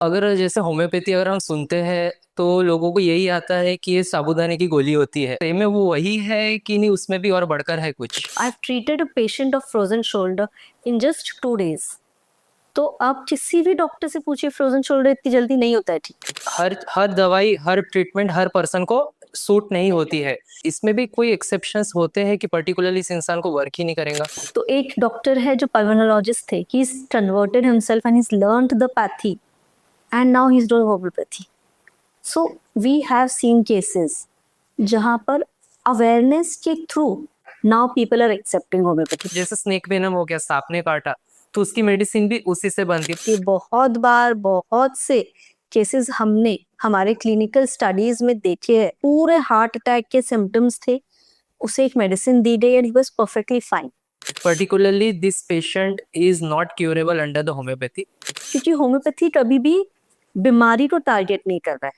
अगर जैसे होम्योपैथी अगर हम सुनते हैं तो लोगों को यही आता है कि ये साबूदाने की गोली होती है। सही में वो वही है कि नहीं, उसमें भी और बढ़कर है कुछ? I've treated a patient of frozen shoulder in just 2 days. तो आप किसी भी डॉक्टर से पूछिए, फ्रोजन शोल्डर इतनी जल्दी नहीं होता है ठीक। हर हर दवाई, हर ट्रीटमेंट हर पर्सन को सूट नहीं होती है। इसमें भी कोई एक्सेप्शंस होते हैं कि पर्टिकुलरली इस इंसान को वर्क ही नहीं करेगा? तो एक डॉक्टर है जो पल्मोनोलॉजिस्ट थे, he is converted himself and he's learned the pathy and now he's doing homeopathy. So we have seen cases जहाँ पर अवेयरनेस के through now people are accepting homeopathy. जैसे स्नेक वेनम हो गया, सांप ने काटा, तो उसकी मेडिसिन भी उसी से बनती है। कि बहुत बार बहुत से केसेस हमने हमारे क्लिनिकल स्टडीज में देखे हैं, पूरे हार्ट अटैक के सिम्टम्स थे, उसे एक मेडिसिन दी गई and he was perfectly fine. Particularly this patient is not curable under the homeopathy. क्योंकि होम्योपैथी कभी भी बीमारी को टारगेट नहीं कर रहा है,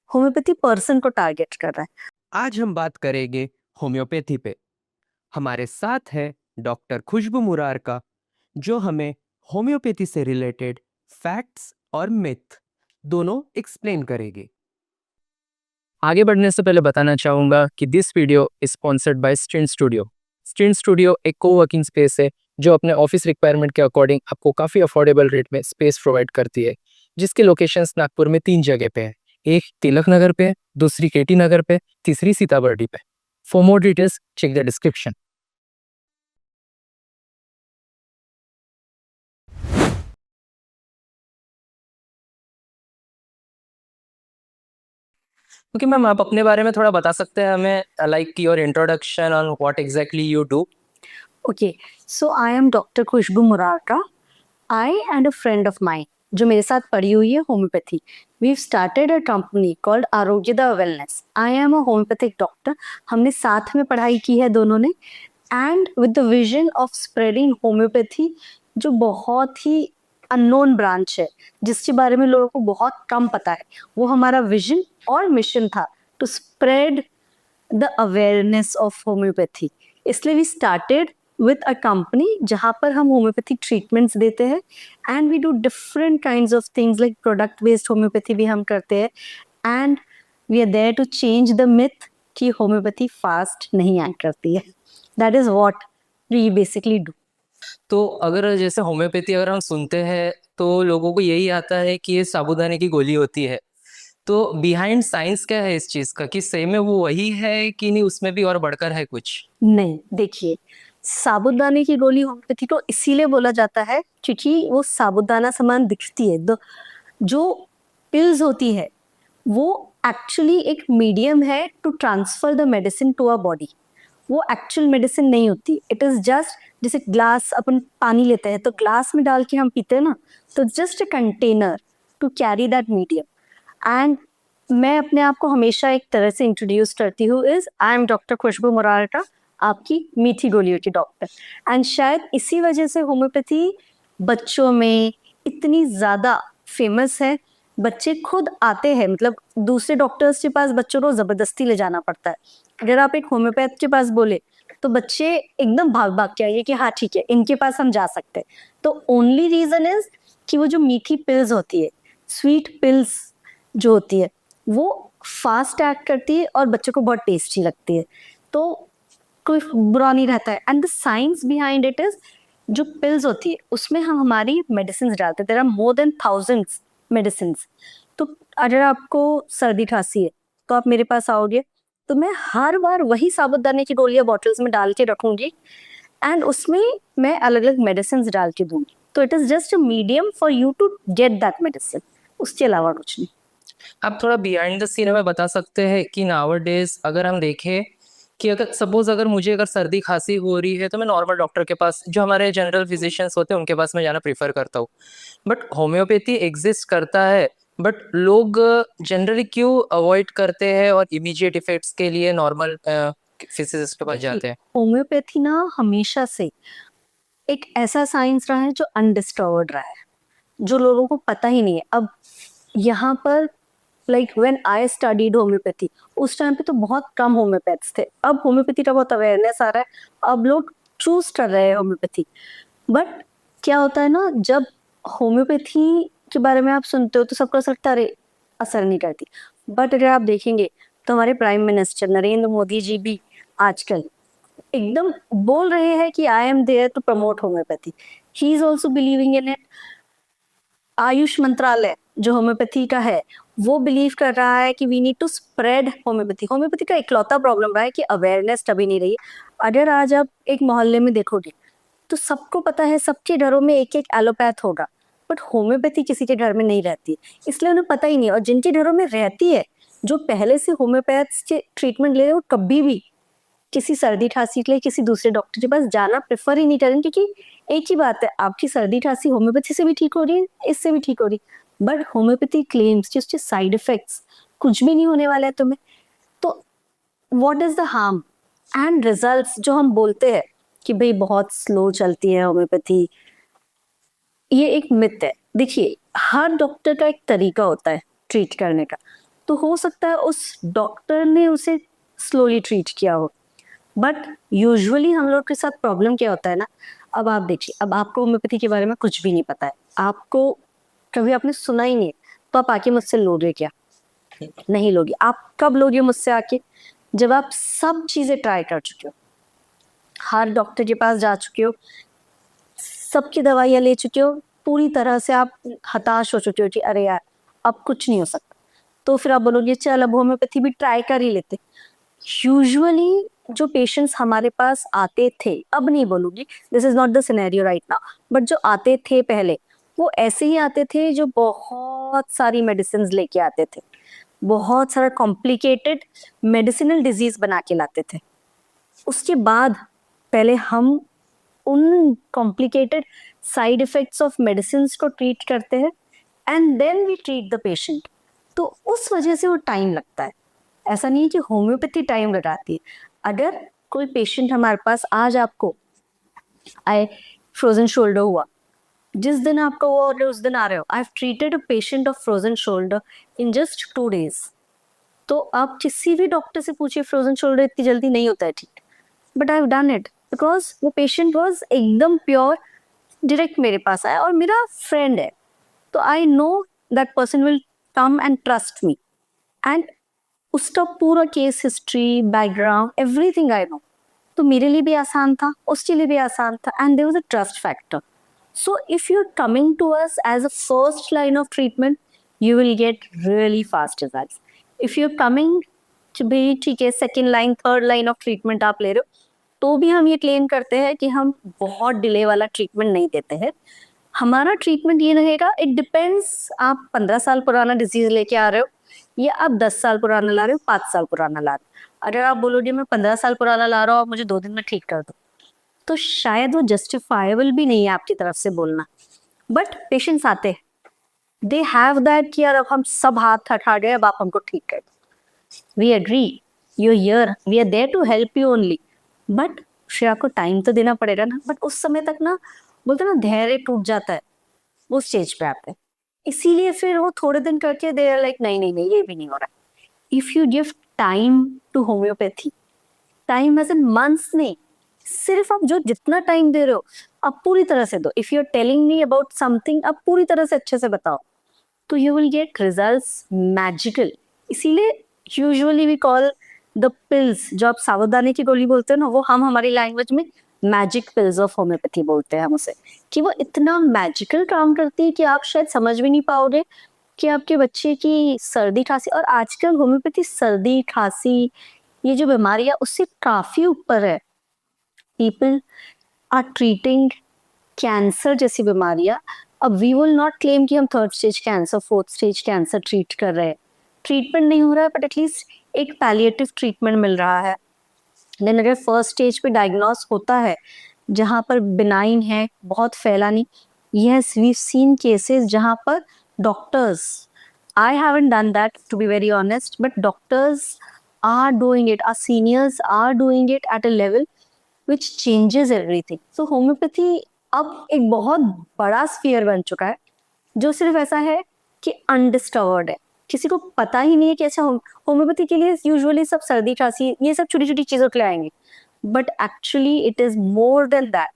होम्योपैथी पर्सन को टारगेट कर रहा है। आज हम बात करेंगे होम्योपैथी पे। हमारे साथ है डॉक्टर खुशबू मुरारका, जो हमें होम्योपैथी से रिलेटेड फैक्ट्स और मिथ दोनों एक्सप्लेन करेगी। आगे बढ़ने से पहले बताना चाहूंगा कि this video is sponsored by Strin studio. Strin studio एक कोवर्किंग स्पेस है जो अपने ऑफिस रिक्वायरमेंट के अकॉर्डिंग आपको काफ़ी अफोर्डेबल रेट में स्पेस प्रोवाइड करती है, जिसके लोकेशंस नागपुर में 3 जगह पे है। एक तिलक नगर पे, दूसरी केटी नगर पे, तीसरी सीताबर्डी पे। For more details check the description. Okay ma'am, आप अपने बारे में थोड़ा बता सकते हैं हमें, like your introduction on what exactly you do? Okay, so I am doctor Khushboo Murarka. I and a friend of mine जो मेरे साथ पढ़ी हुई है homeopathy, we started a company called Arogyada wellness. I am a homeopathic doctor, हमने साथ में पढ़ाई की है दोनों ने, and with the vision of spreading homeopathy, जो बहुत ही अननोन ब्रांच है, जिसके बारे में लोगों को बहुत कम पता है। वो हमारा विजन और मिशन था, to spread the awareness of homeopathy. इसलिए we started with a company जहाँ पर हम होम्योपैथिक ट्रीटमेंट्स देते हैं, and we do different kinds of things like product based homeopathy भी हम करते हैं, and we are there to change the myth कि होम्योपैथी फास्ट नहीं एक्ट करती है। That is what we basically do. तो अगर जैसे होम्योपैथी अगर हम सुनते हैं तो लोगों को यही आता है कि ये साबूदाने की गोली होती है। तो बिहाइंड साइंस क्या है इस चीज का, कि सही में वो वही है कि नहीं, उसमें भी और बढ़कर है कुछ? नहीं, देखिए, साबूदाने की गोली होम्योपैथी को इसीलिए बोला जाता है क्योंकि वो साबूदाना समान दिखती है। जो पिल्स होती है वो एक्चुअली एक मीडियम है to transfer the medicine to a body. वो एक्चुअल मेडिसिन नहीं होती, इट इज जस्ट, जैसे ग्लास अपन पानी लेते हैं तो ग्लास में डाल के हम पीते हैं ना, तो just a container to carry that medium. And मैं अपने आप को हमेशा एक तरह से इंट्रोड्यूस करती हूँ, is I am doctor Khushboo Murarka, आपकी मीठी गोलियों की डॉक्टर। एंड शायद इसी वजह से होम्योपैथी बच्चों में इतनी ज्यादा फेमस है। बच्चे खुद आते हैं, मतलब दूसरे डॉक्टर्स के पास बच्चों को जबरदस्ती ले जाना पड़ता है। अगर आप एक होम्योपैथ के पास बोले तो बच्चे एकदम भाग भाग के आइए कि हाँ ठीक है, इनके पास हम जा सकते हैं। तो ओनली रीजन इज कि वो जो मीठी पिल्स होती है, स्वीट पिल्स जो होती है, वो फास्ट एक्ट करती है और बच्चों को बहुत टेस्टी लगती है, तो कोई बुरा नहीं रहता है। And the science behind it is, जो पिल्स होती है उसमें हम हमारी मेडिसिन डालते हैं, there are more than thousands medicine. तो अगर आपको सर्दी खांसी है तो आप मेरे पास आओगे तो मैं हर बार वही साबुदाने की गोलियां बॉटल्स में डाल के रखूंगी, एंड उसमें मैं अलग अलग मेडिसिन डाल के दूंगी। तो it is just a medium for you to get that medicine, उसके अलावा कुछ नहीं। आप थोड़ा बिहाइंड द सीन हमें बता सकते हैं कि नाउ डेज अगर हम देखें कि अगर सपोज अगर मुझे अगर सर्दी खांसी हो रही है तो मैं नॉर्मल डॉक्टर के पास, जो हमारे जनरल फिजिशियंस होते हैं उनके पास मैं जाना प्रीफर करता हूँ। बट होम्योपैथी एग्जिस्ट करता है, बट लोग जनरली क्यों अवॉइड करते हैं और इमीडिएट इफेक्ट्स के लिए नॉर्मल फिजिशिस्ट के पास जाते हैं? होम्योपैथी ना हमेशा से एक ऐसा साइंस रहा है जो अनडिस्कवर्ड रहा है, जो लोगों को पता ही नहीं है। अब यहाँ पर like when I studied homeopathy, उस टाइम पे तो बहुत कम होम्योपैथ्स थे। अब होम्योपैथी का बहुत अवेयरनेस आ रहा है, अब लोग चूज कर रहे हैं होम्योपैथी। बट क्या होता है ना, जब होम्योपैथी के बारे में आप सुनते हो तो सबको ऐसा लगता है अरे असर नहीं करती, बट अगर आप देखेंगे तो हमारे प्राइम मिनिस्टर नरेंद्र मोदी जी भी आजकल एकदम बोल रहे हैं कि I am there to promote homeopathy, he is also believing in it. AYUSH मंत्रालय जो होम्योपैथी का है वो बिलीव कर रहा है कि we need to spread homeopathy. Homeopathy का इकलौता प्रॉब्लम रहा है कि अवेयरनेस तभी नहीं रही। अगर आज आप एक मोहल्ले में देखोगे तो सबको पता है सबके घरों में एक एक एलोपैथ होगा, बट होम्योपैथी किसी के घर में नहीं रहती, इसलिए उन्हें पता ही नहीं। और जिनके घरों में रहती है, जो पहले से होम्योपैथ के ट्रीटमेंट ले रहे हो, कभी भी किसी सर्दी खांसी के लिए किसी दूसरे डॉक्टर के पास जाना प्रेफर ही नहीं करेंगे, क्योंकि एक ही बात है, आपकी सर्दी खांसी होम्योपैथी से भी ठीक हो रही है, इससे भी ठीक हो रही है, बट होम्योपैथी क्लेम्स जिसके साइड इफेक्ट्स कुछ भी नहीं होने वाला है तुम्हें, तो what is the harm and results जो हम बोलते हैं कि भाई बहुत स्लो चलती है होम्योपैथी, ये एक मिथ है। देखिए, हर डॉक्टर का एक तरीका होता है ट्रीट करने का, तो हो सकता है उस डॉक्टर ने उसे स्लोली ट्रीट किया हो, बट यूजुअली हम लोग के साथ प्रॉब्लम क्या होता है ना, अब आप देखिए, अब आपको होम्योपैथी के बारे में कुछ भी नहीं पता है, आपको कभी आपने सुना ही नहीं है, तो आप आके मुझसे लोगे क्या? नहीं लोगे। आप कब लोगे मुझसे आके? जब आप सब चीजें ट्राई कर चुके हो, हर डॉक्टर के पास जा चुके हो, सबकी दवाइयाँ ले चुके हो, पूरी तरह से आप हताश हो चुके हो कि अरे यार अब कुछ नहीं हो सकता, तो फिर आप बोलोगे चल अब होम्योपैथी भी ट्राई कर ही लेते। यूजुअली जो पेशेंट्स हमारे पास आते थे, अब नहीं बोलूंगी, this is not the scenario right now, but जो आते थे पहले, वो ऐसे ही आते थे जो बहुत सारी मेडिसिन लेके आते थे, बहुत सारा कॉम्प्लिकेटेड मेडिसिनल डिजीज बना के लाते थे। उसके बाद पहले हम उन complicated side effects of medicine को ट्रीट करते हैं and then we treat the patient, तो उस वजह से वो टाइम लगता है। ऐसा नहीं है कि होम्योपैथी टाइम लगाती है। अगर कोई पेशेंट हमारे पास आज आपको आए, फ्रोजन शोल्डर हुआ, जिस दिन आपका वो ऑर्डर उस दिन आ रहे हो, I have treated a patient of frozen shoulder in just 2 days, तो आप किसी भी डॉक्टर से पूछिए फ्रोजन शोल्डर इतनी जल्दी नहीं होता है ठीक, but I have done it because वो पेशेंट वॉज एकदम प्योर, डायरेक्ट मेरे पास आया और मेरा फ्रेंड है, तो I know that person will come and trust me, and उसका पूरा case history background everything I know, तो मेरे लिए भी आसान था, उसके लिए भी आसान था, and there was a trust factor. So if you are coming to us as a first line of treatment, you will get really fast results. If you are coming भाई ठीक है second line third line of treatment आप ले रहे हो, तो भी हम ये क्लेम करते हैं कि हम बहुत डिले वाला ट्रीटमेंट नहीं देते हैं। हमारा ट्रीटमेंट ये रहेगा, इट डिपेंड्स, आप 15 साल पुराना डिजीज लेके आ रहे हो या आप 10 साल पुराना ला रहे हो, 5 साल पुराना ला रहे हो। अगर आप बोलोगे मैं 15 साल पुराना ला रहा हूँ और मुझे 2 दिन में ठीक कर दो, तो शायद वो जस्टिफाइबल भी नहीं है आपकी तरफ से बोलना, बट पेशेंट्स आते हैं, दे हैव दैट कि यार अब हम सब हाथ हटा गए, अब आप हमको ठीक कर दो। We agree, you hear, we are there to help you only, but फिर आपको टाइम तो देना पड़ेगा ना, बट उस समय तक ना, बोलते ना धैर्य टूट जाता है, वो स्टेज पे आते हैं, इसीलिए फिर वो थोड़े दिन करके दे आर लाइक नहीं नहीं नहीं ये भी नहीं हो रहा। If you give time to homeopathy, time as in months नहीं, सिर्फ आप जो जितना टाइम दे रहे हो आप पूरी तरह से दो। If you are telling me about something, आप पूरी तरह से अच्छे से बताओ, तो you will get results magical. इसीलिए usually we call the pills, जो आप सावधानी की गोली बोलते हैं ना, वो हम हमारी लैंग्वेज में मैजिक पिल्स ऑफ होम्योपैथी बोलते हैं हम उसे, कि वो इतना मैजिकल काम करती है कि आप शायद समझ भी नहीं पाओगे कि आपके बच्चे की सर्दी खांसी, और आजकल होम्योपैथी सर्दी खांसी ये जो बीमारी है उससे काफी ऊपर है। पीपल आर ट्रीटिंग कैंसर जैसी बीमारियां। अब वी विल नॉट क्लेम कि हम 3rd stage cancer 4th stage cancer treat कर रहे हैं, ट्रीटमेंट नहीं हो रहा है, बट एटलीस्ट एक पैलिएटिव ट्रीटमेंट मिल रहा है। देन अगर 1st स्टेज पे डायग्नोस होता है जहाँ पर बिनाइन है, बहुत फैला नहीं, यस वी सीन केसेस जहाँ पर doctors, I haven't done that to be very honest, but doctors are doing it, our seniors are doing it at a level which changes everything. So homeopathy अब एक बहुत बड़ा sphere बन चुका है, जो सिर्फ ऐसा है कि अनडिस्कवर्ड है, किसी को पता ही नहीं है कि अच्छा होम्योपैथी के लिए यूजुअली सब सर्दी खांसी ये सब छोटी छोटी चीजों के लिए आएंगे, but actually it is more than that.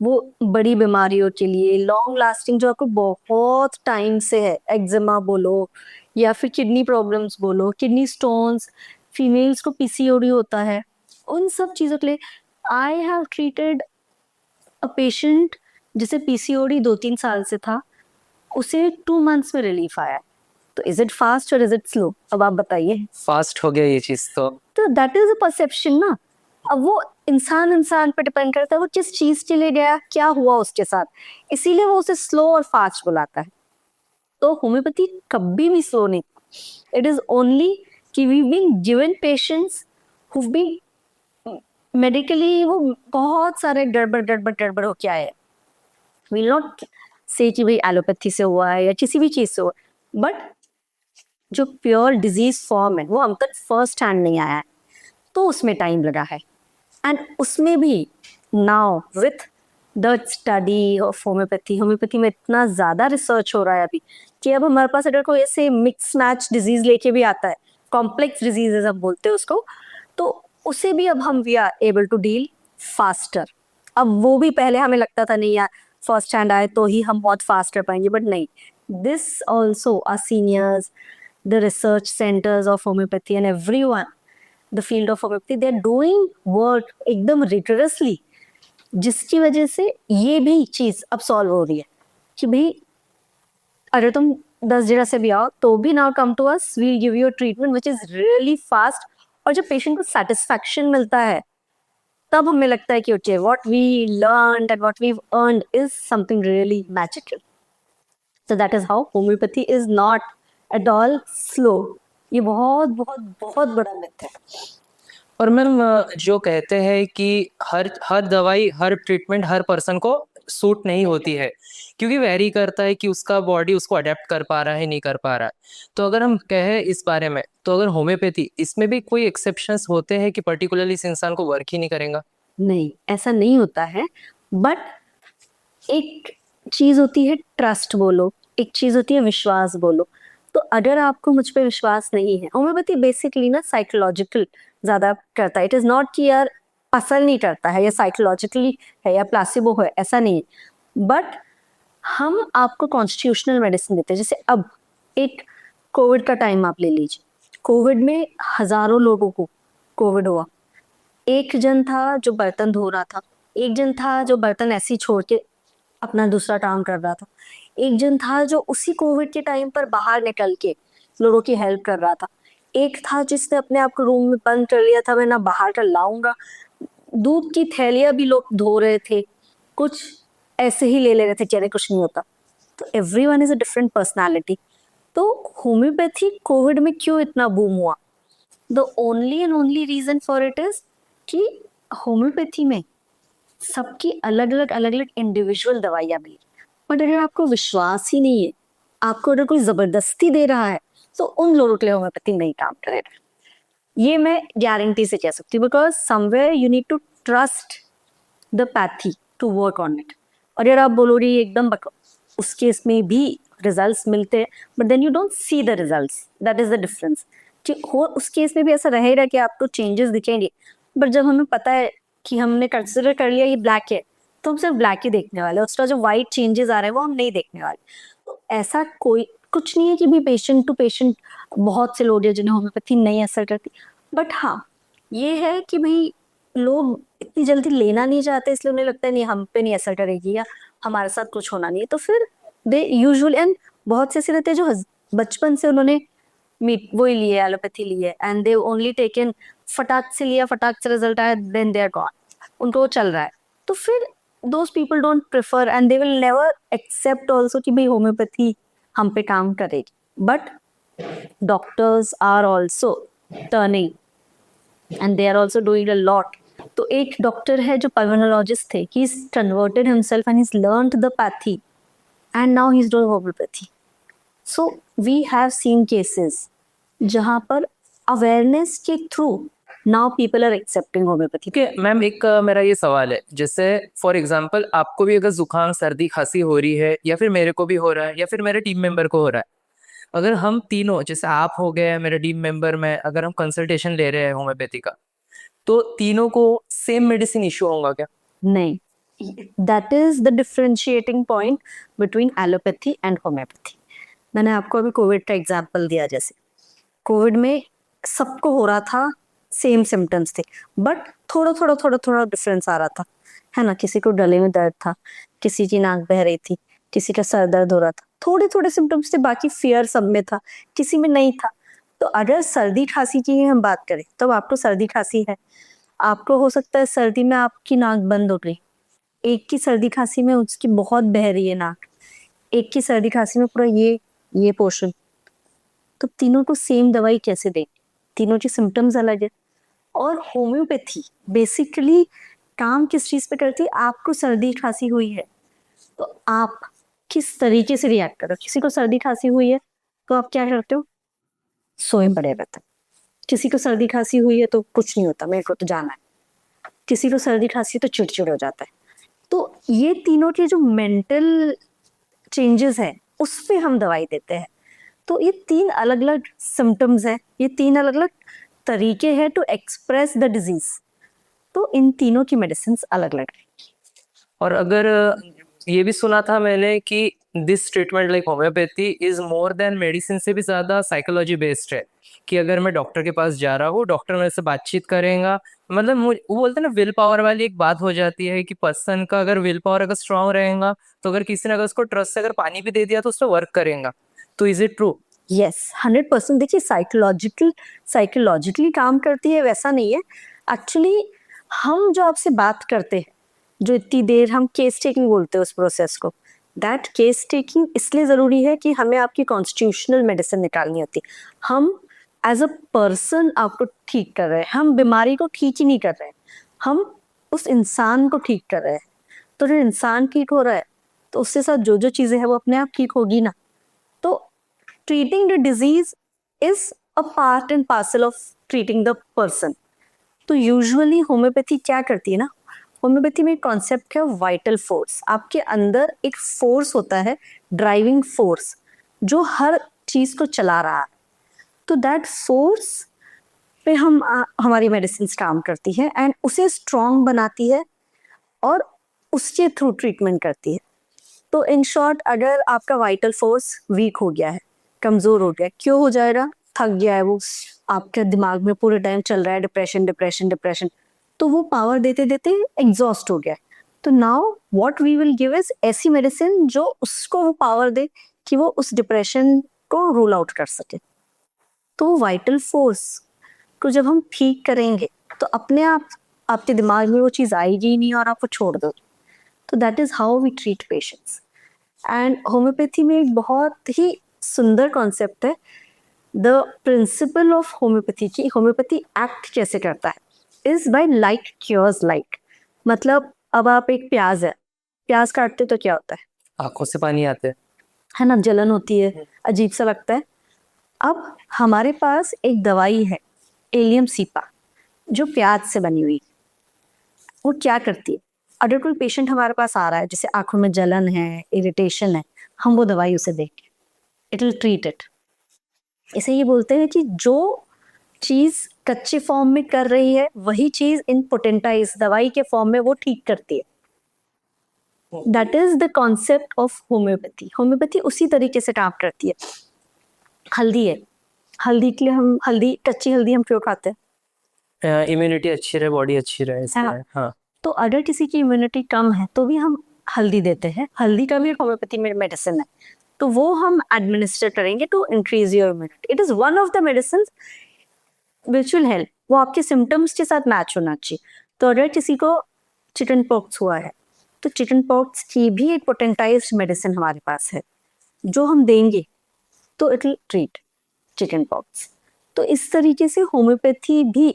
वो बड़ी बीमारियों के लिए लॉन्ग लास्टिंग, जो आपको बहुत टाइम से है, एक्जिमा बोलो या फिर किडनी प्रॉब्लम्स बोलो, किडनी स्टोन्स, फीमेल्स को पीसीओडी होता है, उन सब चीजों के लिए I have treated a patient जिसे पीसीओडी 2-3 साल से था, उसे 2 मंथ्स में रिलीफ आया है। तो इज इट फास्ट और इज इट स्लो? अब आप बताइए। फास्ट हो गया ये चीज तो दैट इज अ परसेप्शन ना। अब वो इंसान इंसान पे डिपेंड करता है, वो किस चीज के लिए गया, क्या हुआ उसके साथ, इसीलिए वो उसे स्लो और फास्ट बुलाता है। तो होम्योपैथी कभी भी स्लो नहीं, इट इज ओनली कि we been given patients who been medically वो बहुत सारे गड़बड़ हो क्या है। विल नॉट से कि भाई एलोपैथी से हुआ है या किसी भी चीज से हुआ, बट जो प्योर डिजीज फॉर्म है वो हम तक फर्स्ट हैंड नहीं आया है, तो उसमें टाइम लगा है। एंड उसमें भी now with the study of homeopathy में इतना ज़्यादा रिसर्च हो रहा है अभी कि अब हमारे पास अगर कोई ऐसे मिक्स मैच डिजीज लेके भी आता है, कॉम्प्लेक्स डिजीजेज हम बोलते हैं उसको, तो उसे भी अब हम we are able to deal faster. अब वो भी पहले हमें लगता था नहीं यार फर्स्ट हैंड आए तो ही हम बहुत फास्ट कर पाएंगे, बट नहीं, this also our seniors, the research centers of homeopathy and everyone, the field of homeopathy, they are doing work एकदम rigorously, जिसकी वजह से ये भी चीज अब सॉल्व हो रही है कि भाई अगर तुम 10 जगह से भी आओ तो भी now come to us, we'll give you treatment which is really fast. और जब पेशेंट को सेटिस्फैक्शन मिलता है तब हमें लगता है कि okay what we learn and what we earned is something really magical. So that is how homeopathy is not at all slow. ये बहुत बहुत बहुत बड़ा मिथ है। और मैम जो कहते हैं कि हर हर दवाई हर ट्रीटमेंट हर पर्सन को सूट नहीं होती है, क्योंकि वेरी करता है कि उसका बॉडी उसको अडेप्ट कर पा रहा है नहीं कर पा रहा है। तो अगर हम कहें इस बारे में, तो अगर होम्योपैथी इसमें भी कोई एक्सेप्शंस होते हैं कि पर्टिकुलरली इस इंसान को वर्क ही नहीं करेगा? नहीं, ऐसा नहीं होता है, बट एक चीज होती है ट्रस्ट बोलो, एक चीज होती है विश्वास बोलो। तो अगर आपको मुझ पे विश्वास नहीं है, होम्योपैथी बेसिकली ना साइकोलॉजिकल ज्यादा करता है। इट इज नॉट कि यार असर नहीं करता है या साइकोलॉजिकली है या प्लासिबो है, ऐसा नहीं है, बट हम आपको कॉन्स्टिट्यूशनल मेडिसिन देते हैं। जैसे अब एक कोविड का टाइम आप ले लीजिए, कोविड में हजारों लोगों को कोविड हुआ। एक जन था जो बर्तन धो रहा था, एक जन था जो बर्तन ऐसे ही छोड़ के अपना दूसरा काम कर रहा था, एक जन था जो उसी कोविड के टाइम पर बाहर निकल के लोगों की हेल्प कर रहा था, एक था जिसने अपने आप को रूम में बंद कर लिया था, मैं ना बाहर का लाऊंगा। दूध की थैलियां भी लोग धो रहे थे, कुछ ऐसे ही ले रहे थे, चेहरे कुछ नहीं होता। तो everyone is a different personality. तो होम्योपैथी कोविड में क्यों इतना बूम हुआ? The only and only reason for it is कि होम्योपैथी में सबकी अलग अलग इंडिविजुअल दवाइयां मिली। बट अगर आपको विश्वास ही नहीं है, आपको अगर कोई जबरदस्ती दे रहा है, तो उन लोगों के लिए होम्योपैथी नहीं काम करेगा। ये मैं गारंटी से कह सकती हूँ, because somewhere you need to trust the pathy to work on it. और यार आप बोलोगे एकदम उस केस में भी रिजल्ट्स मिलते हैं, but then you don't see the results, that is the difference. कि हो उस केस में भी ऐसा रहेगा कि आपको चेंजेस दिखेंगे, बट जब हमें पता है कि हमने कंसिडर कर लिया ये ब्लैक है, तो हम सिर्फ ब्लैक ही देखने वाले, उसका जो व्हाइट चेंजेस आ रहे हैं वो हम नहीं देखने वाले। तो ऐसा कोई कुछ नहीं है कि भी पेशेंट टू पेशेंट बहुत से लोग हैं जिन्हें होम्योपैथी नहीं असर करती, बट हाँ ये है कि भाई लोग इतनी जल्दी लेना नहीं चाहते, इसलिए उन्हें लगता है नहीं हम पे नहीं असर करेगी या हमारे साथ कुछ होना नहीं है, तो फिर दे यूजुअली, एंड बहुत से ऐसे रहते हैं जो बचपन से उन्होंने मीट वही लिए एलोपैथी ली है एंड दे ओनली टेकन, फटाक से लिया, फटाक से रिजल्ट आया, देन दे आर गॉन, उनको वो चल रहा है। तो फिर those people don't prefer and they will never accept also कि भाई होम्योपैथी हम पे काम करेगी। But doctors are also turning and they are also doing a lot. तो एक डॉक्टर है जो पल्मोनोलॉजिस्ट थे, he is converted himself and he's learned the pathy and now he's doing homeopathy. So we have seen cases जहाँ पर awareness के through now people are accepting homeopathy. ठीक है मैम, एक मेरा ये सवाल है, जैसे फॉर एग्जांपल आपको भी अगर जुकाम सर्दी खांसी हो रही है, या फिर मेरे को भी हो रहा है, या फिर मेरे टीम मेंबर को हो रहा है, अगर हम तीनों, जैसे आप हो गए मेरे टीम मेंबर में, अगर हम कंसल्टेशन ले रहे हैं होम्योपैथी का, तो तीनों को सेम मेडिसिन इशू होगा क्या? नहीं, that is the differentiating point between allopathy and homeopathy. मैंने आपको अभी कोविड का एग्जाम्पल दिया, जैसे कोविड में सबको हो रहा था, सेम सिम्टम्स थे, बट थोड़ा डिफरेंस आ रहा था, है ना। किसी को गले में दर्द था, किसी की नाक बह रही थी, किसी का सर दर्द हो रहा था, थोड़े सिम्टम्स थे, बाकी फियर सब में था, किसी में नहीं था। तो अगर सर्दी खांसी की ही हम बात करें, तो अब आपको सर्दी खांसी है, आपको हो सकता है सर्दी में आपकी नाक बंद हो गई, एक की सर्दी खांसी में उसकी बहुत बह रही है नाक, एक की सर्दी खांसी में पूरा ये पोर्शन। तो तीनों को सेम दवाई कैसे दें? तीनों के सिम्टम्स अलग है। और होम्योपैथी बेसिकली काम किस चीज पे करती है? आपको सर्दी खांसी हुई है तो आप किस तरीके से रिएक्ट करो। किसी को सर्दी खांसी हुई है तो आप क्या करते हो? सोए पड़े रहते हो। किसी को सर्दी खांसी हुई है तो कुछ नहीं होता, मेरे को तो जाना है। किसी को सर्दी खांसी तो चिड़चिड़ हो जाता है। तो ये तीनों के जो मेंटल चेंजेस है उस पे हम दवाई देते हैं। तो ये तीन अलग अलग सिम्टम्स है, ये तीन अलग अलग तरीके हैं टू एक्सप्रेस द डिजीज। तो इन तीनों की मेडिसिन अलग अलग है। और अगर ये भी सुना था मैंने कि this treatment like homeopathy is more than medicine से भी ज्यादा साइकोलॉजी बेस्ड है, कि अगर मैं डॉक्टर के पास जा रहा हूँ, डॉक्टर मेरे से बातचीत करेगा, मतलब वो बोलते हैं ना, विल पावर वाली एक बात हो जाती है कि पर्सन का अगर विल पावर अगर स्ट्रांग रहेगा, तो अगर किसी ने अगर उसको ट्रस्ट से अगर पानी भी दे दिया तो उस पर वर्क करेगा। तो इज इट ट्रू? यस, 100%। देखिए, साइकोलॉजिकली काम करती है वैसा नहीं है। एक्चुअली हम जो आपसे बात करते हैं, जो इतनी देर हम केस टेकिंग बोलते हैं उस प्रोसेस को, दैट केस टेकिंग इसलिए जरूरी है कि हमें आपकी कॉन्स्टिट्यूशनल मेडिसिन निकालनी होती है। हम एज अ पर्सन आपको ठीक कर रहे हैं, हम बीमारी को ठीक ही नहीं कर रहे हैं, हम उस इंसान को ठीक कर रहे हैं। तो जो इंसान ठीक हो रहा है तो उसके साथ जो जो चीजें हैं वो अपने आप ठीक होगी ना। तो treating the disease is a part and parcel of treating the person। तो यूजुअली होम्योपैथी क्या करती है ना, होम्योपैथी में एक कॉन्सेप्ट है वाइटल फोर्स। आपके अंदर एक फोर्स होता है, ड्राइविंग फोर्स, जो हर चीज को चला रहा है। तो दैट फोर्स पे हमारी मेडिसिन काम करती है एंड उसे स्ट्रॉन्ग बनाती है और उसके थ्रू ट्रीटमेंट करती है। तो इन शॉर्ट, अगर आपका वाइटल फोर्स वीक हो गया है, कमजोर हो गया, क्यों हो जाएगा? थक गया है वो, आपके दिमाग में पूरे टाइम चल रहा है डिप्रेशन डिप्रेशन डिप्रेशन, तो वो पावर देते देते एग्जॉस्ट हो गया है। तो now what we will give is ऐसी मेडिसिन जो उसको वो पावर दे कि वो उस डिप्रेशन को रूल आउट कर सके। तो वाइटल फोर्स को जब हम ठीक करेंगे तो अपने आप आपके दिमाग में वो चीज आएगी ही नहीं और आप वो छोड़ दो। तो that is how we treat patients. And homeopathy में एक बहुत ही सुंदर कॉन्सेप्ट है, द प्रिंसिपल ऑफ होम्योपैथी की होम्योपैथी एक्ट कैसे करता है is by like cures like. मतलब अब आप एक प्याज है, प्याज काटते तो क्या होता आंखों से पानी आते हैं। है ना, जलन होती है, अजीब सा लगता है। अब हमारे पास एक दवाई है, एलियम सीपा, जो प्याज से बनी हुई। वो क्या करती है? अगर कोई पेशेंट हमारे पास आ रहा है जैसे आंखों में जलन है, इरिटेशन है, हम वो दवाई उसे देंगे, इट विल ट्रीट इट। इसे ये बोलते हैं कि जो चीज कच्चे फॉर्म में कर रही है वही चीज इन पोटेंटाइज दवाई के फॉर्म में वो ठीक करती है। That is the concept of homeopathy. Homeopathy उसी तरीके से काम करती है। हल्दी है, हल्दी के लिए हम कच्ची हल्दी हम क्यों खाते हैं? इम्यूनिटी अच्छी रहे, बॉडी अच्छी रहे, इसलिए। हाँ। हाँ। तो अगर किसी की इम्यूनिटी कम है तो भी हम हल्दी देते हैं। हल्दी का भी एक होम्योपैथी में मेडिसिन है, तो वो हम एडमिनिस्टर करेंगे to increase your immunity. It is one of the medicine which will help. वो आपके सिम्टम्स के साथ मैच होना चाहिए। तो अगर किसी को चिकन पॉक्स हुआ है तो चिकन पॉक्स की भी एक पोटेंटाइज्ड मेडिसिन हमारे पास है जो हम देंगे, तो it will treat chicken pox. तो इस तरीके से होम्योपैथी भी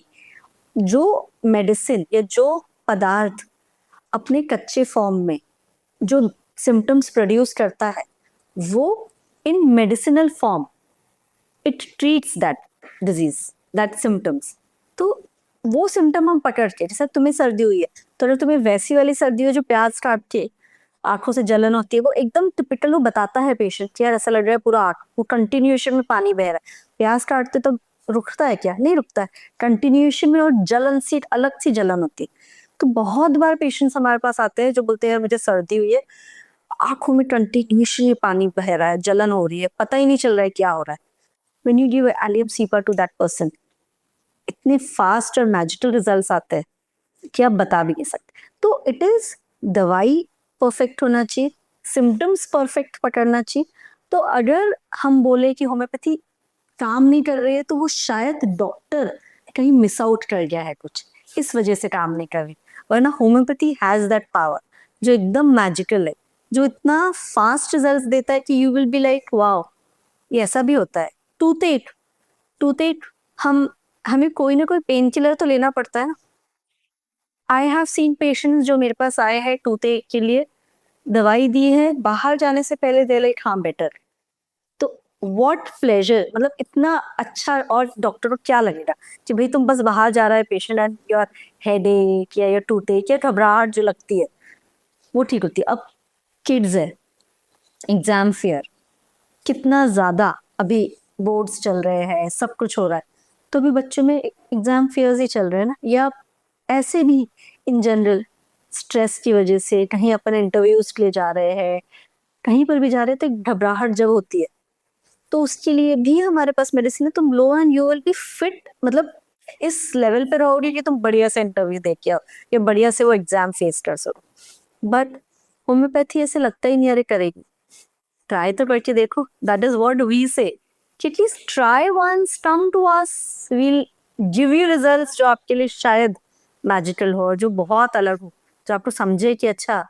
जो मेडिसिन या जो पदार्थ अपने कच्चे फॉर्म में जो सिम्टम्स प्रोड्यूस करता है, वो in medicinal form it treats that disease, that symptoms. तो वो सिम्टम हम पकड़ के, जैसे तुम्हें सर्दी हुई है तो अगर तुम्हें वैसी वाली सर्दी हो जो प्याज काट के आंखों से जलन होती है, वो एकदम टिपिकल वो बताता है पेशेंट, यार ऐसा लग रहा है पूरा आंख वो कंटिन्यूएशन में पानी बह रहा है। प्याज काटते तो रुकता है क्या? नहीं रुकता है, कंटिन्यूएशन में, और जलन सी अलग सी जलन होती है। तो बहुत बार पेशेंट्स हमारे पास आते हैं जो बोलते हैं मुझे सर्दी हुई है, आंखों में कंटिन्यूअसली पानी बह रहा है, जलन हो रही है, पता ही नहीं चल रहा है क्या हो रहा है. When you give Allium CPAP to that person, इतने फास्ट और मैजिकल रिजल्ट्स आते हैं कि आप बता भी नहीं सकते. तो इट इज दवाई परफेक्ट होना चाहिए, सिम्टम्स परफेक्ट पकड़ना चाहिए. तो अगर हम बोले कि होम्योपैथी काम नहीं कर रही है तो वो शायद डॉक्टर कहीं मिस आउट कर गया है कुछ, इस वजह से काम नहीं कर रही. वरना होम्योपैथी हैज दैट पावर जो एकदम मैजिकल है, जो इतना फास्ट रिजल्ट्स देता है कि you will be like wow, ये ऐसा भी होता है. टूथ टूथ हम हमें कोई ना कोई पेन किलर तो लेना पड़ता है ना. आई हैव सीन पेशेंट्स जो मेरे पास आए हैं टूथ के लिए, दवाई दी है, बाहर जाने से पहले दे लाइक हाँ बेटर. तो व्हाट प्लेजर, मतलब इतना अच्छा. और डॉक्टर को क्या लगेगा कि भाई तुम बस बाहर जा रहा है पेशेंट एंड योर हेड एक या टूथ एक या घबराहट जो लगती है वो ठीक होती है. अब किड्स है, एग्जाम फेयर कितना ज्यादा, अभी बोर्ड्स चल रहे हैं, सब कुछ हो रहा है, तो भी बच्चों में एग्जाम फेयर्स ही चल रहे हैं ना, या ऐसे भी इन जनरल स्ट्रेस की वजह से कहीं अपन इंटरव्यूज के लिए जा रहे हैं, कहीं पर भी जा रहे हैं तो घबराहट जब होती है तो उसके लिए भी हमारे पास मेडिसिन है. तुम लो and you will be fit, मतलब इस लेवल पे रहोगे कि तुम बढ़िया से इंटरव्यू दे के आओ या बढ़िया से वो एग्जाम फेस कर सको. बट होम्योपैथी ऐसे लगता ही नहीं अरे करेगी. ट्राई तो करके देखो, that is what we say. At least try once, come to us, we'll give you results जो आपके लिए शायद मैजिकल हो, जो बहुत अलग हो, जो आपको समझे कि अच्छा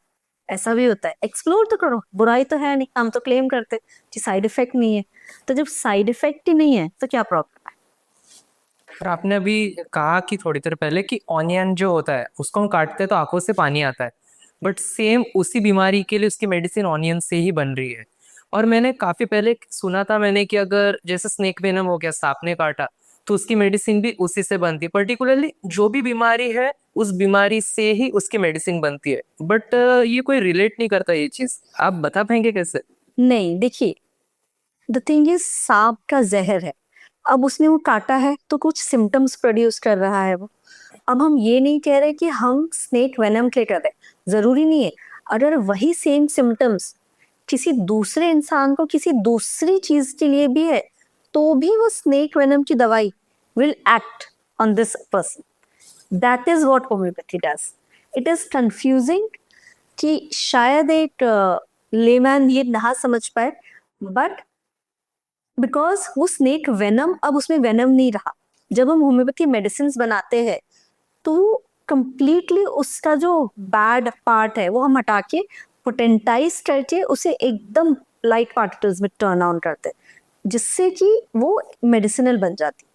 ऐसा भी होता है. एक्सप्लोर तो करो, बुराई तो है नहीं. हम तो क्लेम करते कि साइड इफेक्ट नहीं है, तो जब साइड इफेक्ट ही नहीं है तो क्या प्रॉब्लम है. और आपने अभी कहा कि थोड़ी देर पहले कि ऑनियन जो होता है उसको हम काटते हैं तो आंखों से पानी आता है, बट सेम उसी बीमारी के लिए उसकी मेडिसिन ऑनियन से ही बन रही है. और मैंने काफी पहले सुना था मैंने कि अगर जैसे स्नेक वेनम हो गया, सांप ने काटा, तो उसकी मेडिसिन भी उसी से बनती है. पर्टिकुलरली जो भी बीमारी है उस बीमारी से ही उसकी मेडिसिन बनती है. बट ये कोई रिलेट नहीं करता ये चीज, आप बता पाएंगे कैसे? नहीं देखिए, द थिंग इज सांप का जहर है, अब उसने वो काटा है तो कुछ सिम्टम्स प्रोड्यूस कर रहा है वो. अब हम ये नहीं कह रहे कि हम स्नेक वेनम के कर रहे, जरूरी नहीं है. अगर वही सेम सिम्टम्स किसी दूसरे इंसान को किसी दूसरी चीज के लिए भी है तो भी वो स्नेक वेनम की दवाई will act on this person. That is what homeopathy does. It is confusing कि शायद एक लेमैन ये ना समझ पाए, बट बिकॉज वो स्नेक वेनम, अब उसमें वेनम नहीं रहा. जब हम होम्योपैथी मेडिसिन बनाते हैं तो कंप्लीटली उसका जो बैड पार्ट है वो हम हटा के पोटेंटाइज करके उसे एकदम लाइट पार्टिकल्स में टर्न ऑन करते हैं जिससे कि वो मेडिसिनल बन जाती.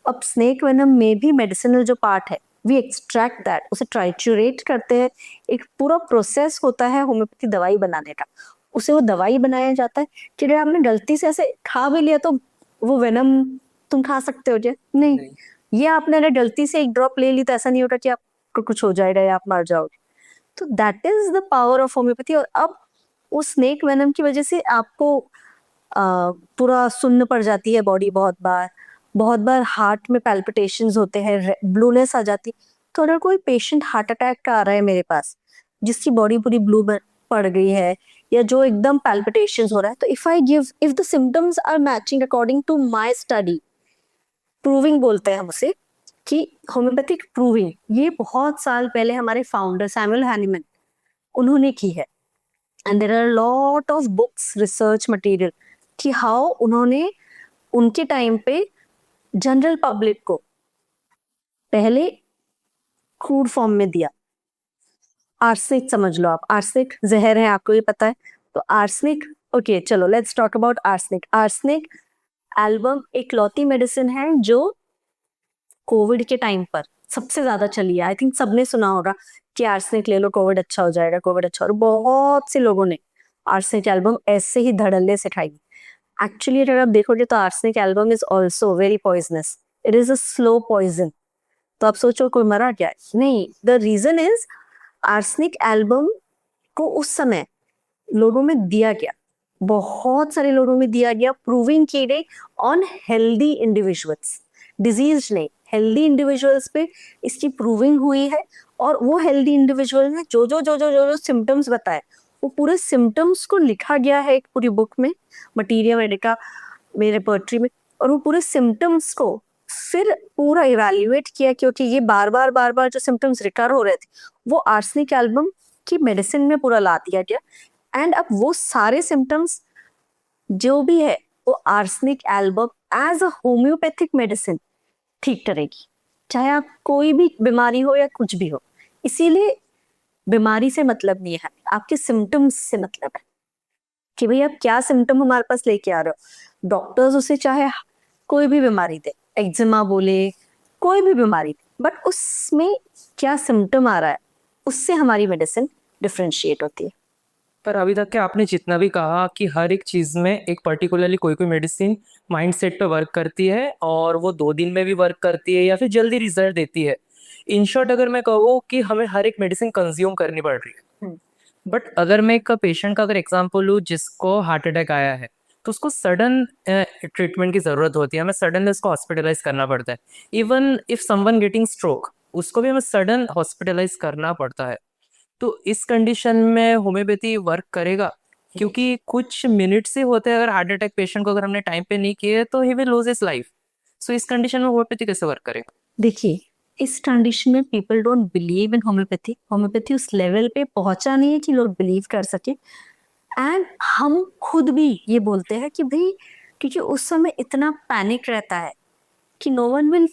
अब स्नेक वेनम में भी मेडिसिनल जो पार्ट है वी एक्सट्रैक्ट दैट, उसे ट्राइचुरेट करते हैं. एक पूरा प्रोसेस होता है होम्योपैथी दवाई बनाने का, उसे वो दवाई बनाया जाता है कि अगर आपने गलती से ऐसे खा भी लिया तो वो वेनम तुम खा सकते हो क्या? नहीं. ये आपने अगर गलती से एक ड्रॉप ले ली तो ऐसा नहीं होगा कि आपको कुछ हो जाएगा या आप मर जाओगे. तो that is the power of homeopathy. और अब उस स्नेक वेनम की वजह से आपको पूरा सुन्न पड़ जाती है बॉडी, बहुत बार हार्ट में पैल्पिटेशंस होते हैं, ब्लूनेस आ जाती. तो अगर कोई पेशेंट हार्ट अटैक का आ रहा है मेरे पास जिसकी बॉडी पूरी ब्लू पड़ गई है या जो एकदम पैल्पिटेशंस हो रहा है, तो if the symptoms are matching according to my study, proving बोलते हैं हम उसे, कि होम्योपैथिक प्रूविंग, ये बहुत साल पहले हमारे फाउंडर सैमुअल हैनीमैन उन्होंने की है. And there are lot of books, research material कि हाउ उन्होंने उनके टाइम पे जनरल पब्लिक को पहले क्रूड फॉर्म में दिया. आर्सेनिक समझ लो आप, आर्सेनिक जहर है, आपको ये पता है. तो आर्सेनिक, ओके चलो let's talk about arsenic. Arsenic album एक लौती मेडिसिन है जो कोविड के टाइम पर सबसे ज्यादा चली है. आई थिंक सबने सुना होगा कि आर्सेनिक ले लो कोविड अच्छा हो जाएगा, कोविड अच्छा. और बहुत से लोगों ने आर्सेनिक एल्बम ऐसे ही धड़ल्ले से खाई. एक्चुअली अगर आप देखोगे तो arsenic album is also very poisonous. It is a slow poison. तो आप सोचो कोई मरा क्या? नहीं. The reason is arsenic album को उस समय लोगों में दिया गया, बहुत सारे लोगों में दिया गया, प्रूविंग की गई ऑन हेल्दी इंडिविजुअल्स. डिजीज नहीं, हेल्दी इंडिविजुअल्स पे इसकी प्रूविंग हुई है, और वो हेल्दी इंडिविजुअल ने जो सिम्टम्स बताए, वो पूरे सिम्टम्स को लिखा गया है एक पूरी बुक में, मटीरिया मेडिका में, रेपर्टरी में, और वो पूरे सिम्टम्स को फिर पूरा इवैल्यूएट किया, क्योंकि ये बार बार जो सिम्टम्स रिकर हो रहे थे वो आर्सेनिक एल्बम की मेडिसिन में पूरा ला दिया गया। एंड अब वो सारे सिम्टम्स जो भी है वो arsenic album as a homeopathic medicine ठीक करेगी, चाहे आप कोई भी बीमारी हो या कुछ भी हो। इसीलिए बीमारी से मतलब नहीं है, आपके सिम्टम्स से मतलब है कि भाई आप क्या सिम्टम हमारे पास लेके आ रहे हो। डॉक्टर्स उसे चाहे कोई भी बीमारी दे, एक्जिमा बोले, कोई भी बीमारी दे, बट उसमें क्या सिम्टम आ रहा है उससे हमारी मेडिसिन डिफरेंशिएट होती है। पर अभी तक के आपने जितना भी कहा कि हर एक चीज़ में एक पर्टिकुलरली कोई कोई मेडिसिन माइंडसेट पे वर्क करती है और वो 2 दिन में भी वर्क करती है या फिर जल्दी रिजल्ट देती है। इन शॉर्ट अगर मैं कहूँ कि हमें हर एक मेडिसिन कंज्यूम करनी पड़ रही है, बट अगर मैं एक पेशेंट का अगर एग्जांपल लूँ जिसको हार्ट अटैक आया है, तो उसको सडन ट्रीटमेंट की ज़रूरत होती है, हमें सडनली उसको हॉस्पिटलाइज करना पड़ता है। Even if someone getting stroke, उसको भी हमें सडन हॉस्पिटलाइज करना पड़ता है। तो इस कंडीशन में होम्योपैथी वर्क करेगा, क्योंकि कुछ मिनट से होते हैं, अगर हार्ट अटैक पेशेंट को अगर हमने टाइम पे नहीं किए तो he will lose his life. So इस कंडीशन में होम्योपैथी कैसे वर्क करेगा? देखिए, इस कंडीशन में people don't believe in homeopathy. Homeopathy उस लेवल पे पहुंचा नहीं है कि लोग बिलीव कर सके। एंड हम खुद भी ये बोलते हैं कि भाई, क्योंकि उस समय इतना पैनिक रहता है कि no one will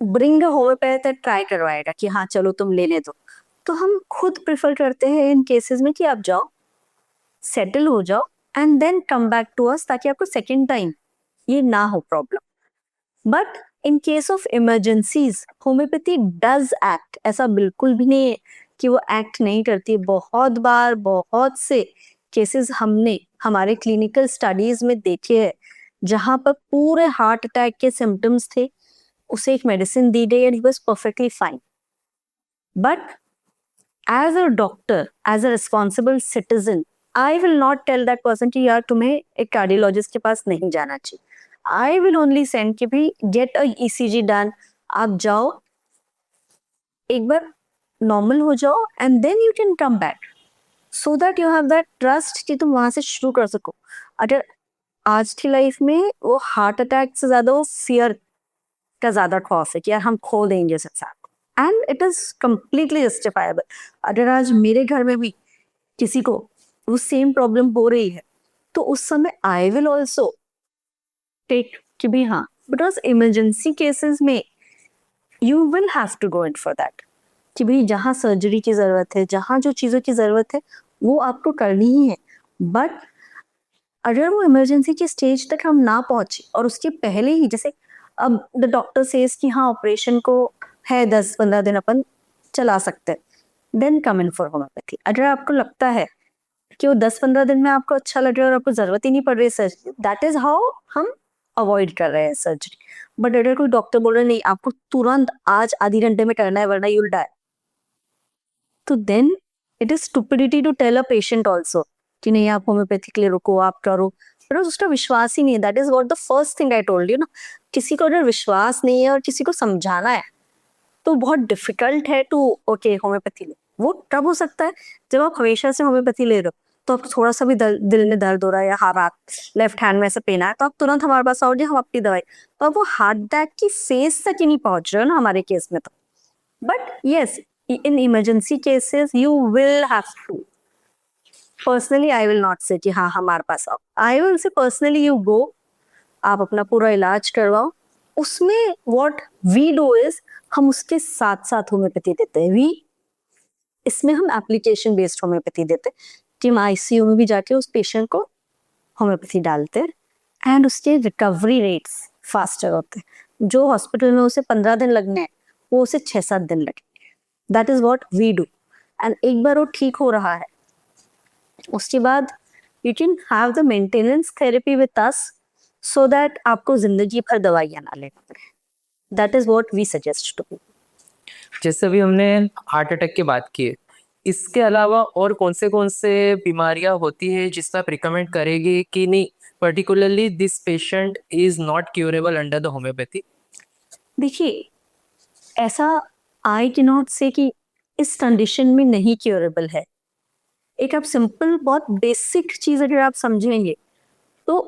bring a homeopath try करवाएगा कि हाँ चलो तुम लेने दो। तो हम खुद प्रेफर करते हैं इन केसेस में कि आप जाओ, सेटल हो जाओ, and then come back to us, ताकि आपको सेकेंड टाइम ये ना हो problem. But in case of emergencies homeopathy does act, ऐसा बिल्कुल भी नहीं है कि वो एक्ट नहीं करती। बहुत बार बहुत से केसेस हमने हमारे क्लिनिकल स्टडीज में देखे हैं जहां पर पूरे हार्ट अटैक के सिम्टम्स थे, उसे एक मेडिसिन दी गई and he was perfectly fine. But as a doctor, as a responsible citizen, I will not tell that person कि यार तुम्हें एक कार्डियोलॉजिस्ट के पास नहीं जाना चाहिए। आई विल ओनली सेंड कि भाई गेट अ ईसीजी डन, आप जाओ एक बार नॉर्मल हो जाओ and then you can come back, so that you have that trust कि तुम वहां से शुरू कर सको। अगर आज की लाइफ में वो हार्ट अटैक से ज्यादा वो फियर का ज्यादा खौफ है कि यार हम खो देंगे संसार को, and it is completely justifiable. अगर आज मेरे घर में भी किसी को वो सेम प्रॉब्लम हो रही है तो उस समय आई विल ऑल्सो टेक कि भी हाँ, बिकॉज इमरजेंसी केसेस में you will have to go in for that कि भाई जहाँ सर्जरी की जरूरत है, जहाँ जो चीजों की जरूरत है वो आपको करनी ही है। बट अगर वो इमरजेंसी के स्टेज तक हम ना पहुंचे और उसके पहले ही, जैसे अब द डॉक्टर सेज कि हाँ ऑपरेशन को है 10-15 दिन अपन चला सकते हैं, then come in for homeopathy. अगर आपको लगता है कि वो 10-15 दिन में आपको अच्छा लग रहा है और आपको जरूरत ही नहीं पड़ रही सर्जरी, दैट इज हाउ हम अवॉइड कर रहे हैं सर्जरी। बट अगर कोई डॉक्टर बोल रहे नहीं आपको तुरंत आज आधे घंटे में करना है वरना यू विल डाई, तो then it is stupidity to tell a patient also कि नहीं आप होम्योपैथी के लिए रुको, आप करो, बिकॉज उसका विश्वास ही नहीं है। That is what the first thing I told you ना। किसी को अगर विश्वास नहीं है और किसी को समझाना है तो बहुत डिफिकल्ट है टू ओके होम्योपैथी ले। वो तब हो सकता है जब आप हमेशा से होम्योपैथी ले रहे हो, तो आपको थोड़ा सा भी दिल में दर्द हो रहा है या हाथ लेफ्ट हैंड में ऐसा पेन है तो आप तुरंत हमारे पास आओगे, हम अपनी दवाई। तो आप वो हार्ट अटैक की फेज तक ही नहीं पहुंच रहे हो ना हमारे केस में तो। But yes, in emergency cases you will have to, personally I will not say कि हाँ हमारे पास आओ, I will say personally you go, आप अपना पूरा इलाज करवाओ। उसमें what we do is हम उसके साथ साथ होम्योपैथी देते हैं। we इसमें हम एप्लीकेशन बेस्ड होम्योपैथी देते हैं कि हम आईसीयू में भी जाके उस पेशेंट को होम्योपैथी डालते हैं एंड उसके रिकवरी रेट्स फास्टर होते हैं। जो हॉस्पिटल में उसे 15 दिन लगने हैं वो उसे 6-7 दिन लगे। That is what we do. And एक बार वो ठीक हो रहा है उसके बाद you can have the maintenance therapy with us, so that आपको जिंदगी भर दवाइयाँ ना लेना पड़े। That is what we suggest to people. जैसे अभी हमने हार्ट अटैक की बात की है, इसके अलावा और कौन से बीमारियां होती है जिस पर आप रिकमेंड करेगी कि नहीं, particularly this patient is not curable under the homeopathy? देखिए, ऐसा आई कैन नॉट से कि इस कंडीशन में नहीं क्योरेबल है। एक आप सिंपल बहुत बेसिक चीज अगर आप समझेंगे तो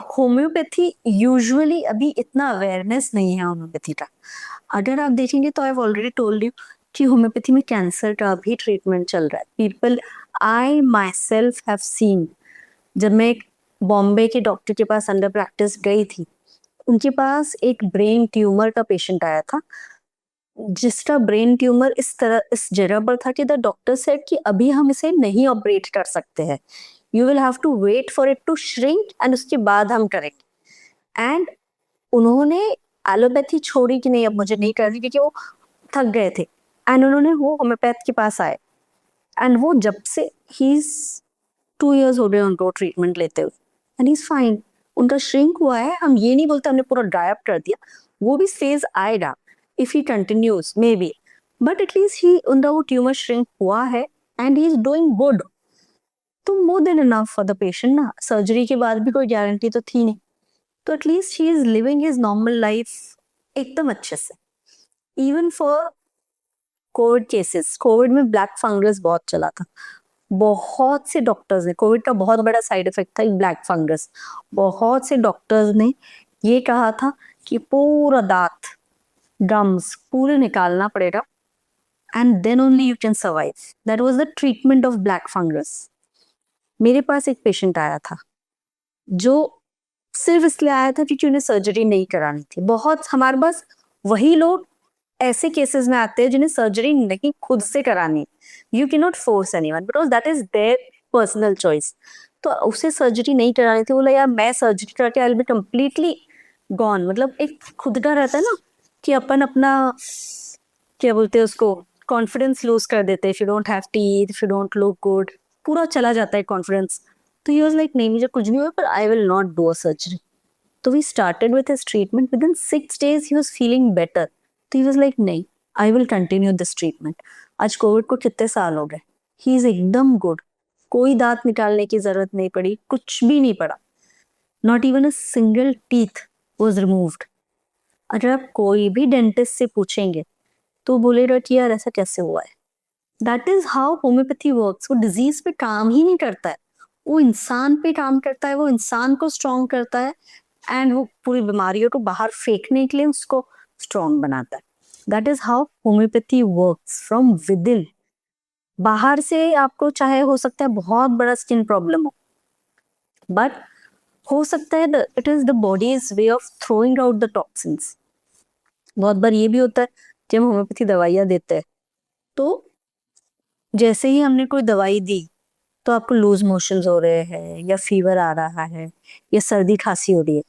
होम्योपैथी यूजुअली अभी इतना अवेयरनेस नहीं है होम्योपैथी का। अगर आप देखेंगे तो आई ऑलरेडी टोल्ड यू कि होम्योपैथी में कैंसर का भी ट्रीटमेंट चल रहा है। People, I my self have seen, जब मैं एक बॉम्बे के डॉक्टर के पास अंडर प्रैक्टिस गई थी, उनके पास एक ब्रेन ट्यूमर का पेशेंट आया था, जिसका ब्रेन ट्यूमर इस जगह पर था कि द डॉक्टर सेड कि अभी हम इसे नहीं ऑपरेट कर सकते हैं, you will have to wait for it to shrink and उसके बाद हम करेंगे। एंड उन्होंने एलोपैथी छोड़ी कि नहीं अब मुझे नहीं करनी, क्योंकि वो थक गए थे, एंड उन्होंने वो होम्योपैथ के पास आए, एंड वो जब से ही इज 2 years हो गए उनको ट्रीटमेंट लेते हुए, एंड ही इज फाइन। उनका श्रिंक हुआ है, हम ये नहीं बोलते हमने पूरा ड्राई अप कर दिया, वो भी फेज आएगा if he continues may be, but at least he उनका वो ट्यूमर श्रिंक हुआ है and he is doing good. तो more than enough for the patient ना, सर्जरी के बाद भी कोई गारंटी तो थी नहीं, तो at least he is living his normal life एकदम अच्छे से। Even for covid cases, covid में ब्लैक फंगस बहुत चला था, बहुत से डॉक्टर्स ने, कोविड का बहुत बड़ा साइड इफेक्ट था ब्लैक फंगस, बहुत से डॉक्टर्स ने ये कहा था कि पूरा दांत, गम्स पूरे निकालना पड़ेगा and then only you can survive. That was the treatment of black fungus. मेरे पास एक पेशेंट आया था जो सिर्फ इसलिए आया था क्योंकि उन्हें सर्जरी नहीं करानी थी। बहुत हमारे पास वही लोग ऐसे केसेस में आते हैं जिन्हें सर्जरी नहीं खुद से करानी, you can not force anyone because that is their personal choice. तो उसे सर्जरी नहीं करानी थी, बोला यार मैं सर्जरी करके I will be completely gone. मतलब एक खुद का रहता है ना कि अपन अपना क्या बोलते हैं उसको, कॉन्फिडेंस लूज कर देते हैं, if you don't have teeth, if you don't look good, पूरा चला जाता है कॉन्फिडेंस। तो ही वाज लाइक नहीं मुझे कुछ नहीं हुआ पर I will not do a surgery. तो we started with his treatment, within 6 days he was feeling better. तो ही वाज लाइक नहीं I will continue this treatment. आज कोविड को कितने साल हो गए, ही इज एकदम गुड, कोई दांत निकालने की जरूरत नहीं पड़ी, कुछ भी नहीं पड़ा, not even a single teeth was removed. अगर आप कोई भी डेंटिस्ट से पूछेंगे तो बोलेगा कि यार ऐसा कैसे हुआ है। That is how homeopathy works. वो डिजीज पे काम ही नहीं करता है, वो इंसान पे काम करता है, वो इंसान को स्ट्रॉन्ग करता है एंड वो पूरी बीमारियों को बाहर फेंकने के लिए उसको स्ट्रॉन्ग बनाता है। That is how homeopathy works from with in. बाहर से आपको चाहे हो सकता है बहुत बड़ा स्किन प्रॉब्लम हो, बट हो सकता है it is the bodies way of throwing out the toxins. बहुत बार ये भी होता है जब होम्योपैथी दवाइयाँ देते हैं तो जैसे ही हमने कोई दवाई दी तो आपको लूज मोशंस हो रहे हैं या फीवर आ रहा है या सर्दी खांसी हो रही है।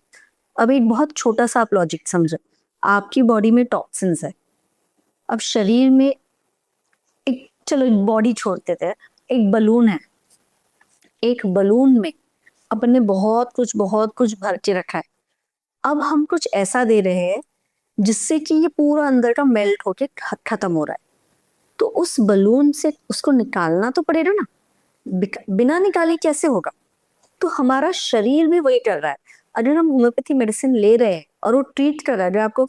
अब एक बहुत छोटा सा आप लॉजिक समझो, आपकी बॉडी में टॉक्सिन्स है, अब शरीर में एक, चलो बॉडी छोड़ते थे, एक बलून है, एक बलून में अपन ने बहुत कुछ भर के रखा है। अब हम कुछ ऐसा दे रहे हैं जिससे कि ये पूरा अंदर का मेल्ट होके खत्म हो रहा है। तो उस बलून से उसको निकालना तो पड़ेगा ना, बिना निकाले कैसे होगा। तो हमारा शरीर भी वही कर रहा है। अगर हम होम्योपैथी मेडिसिन ले रहे हैं और वो ट्रीट कर रहा है, अगर आपको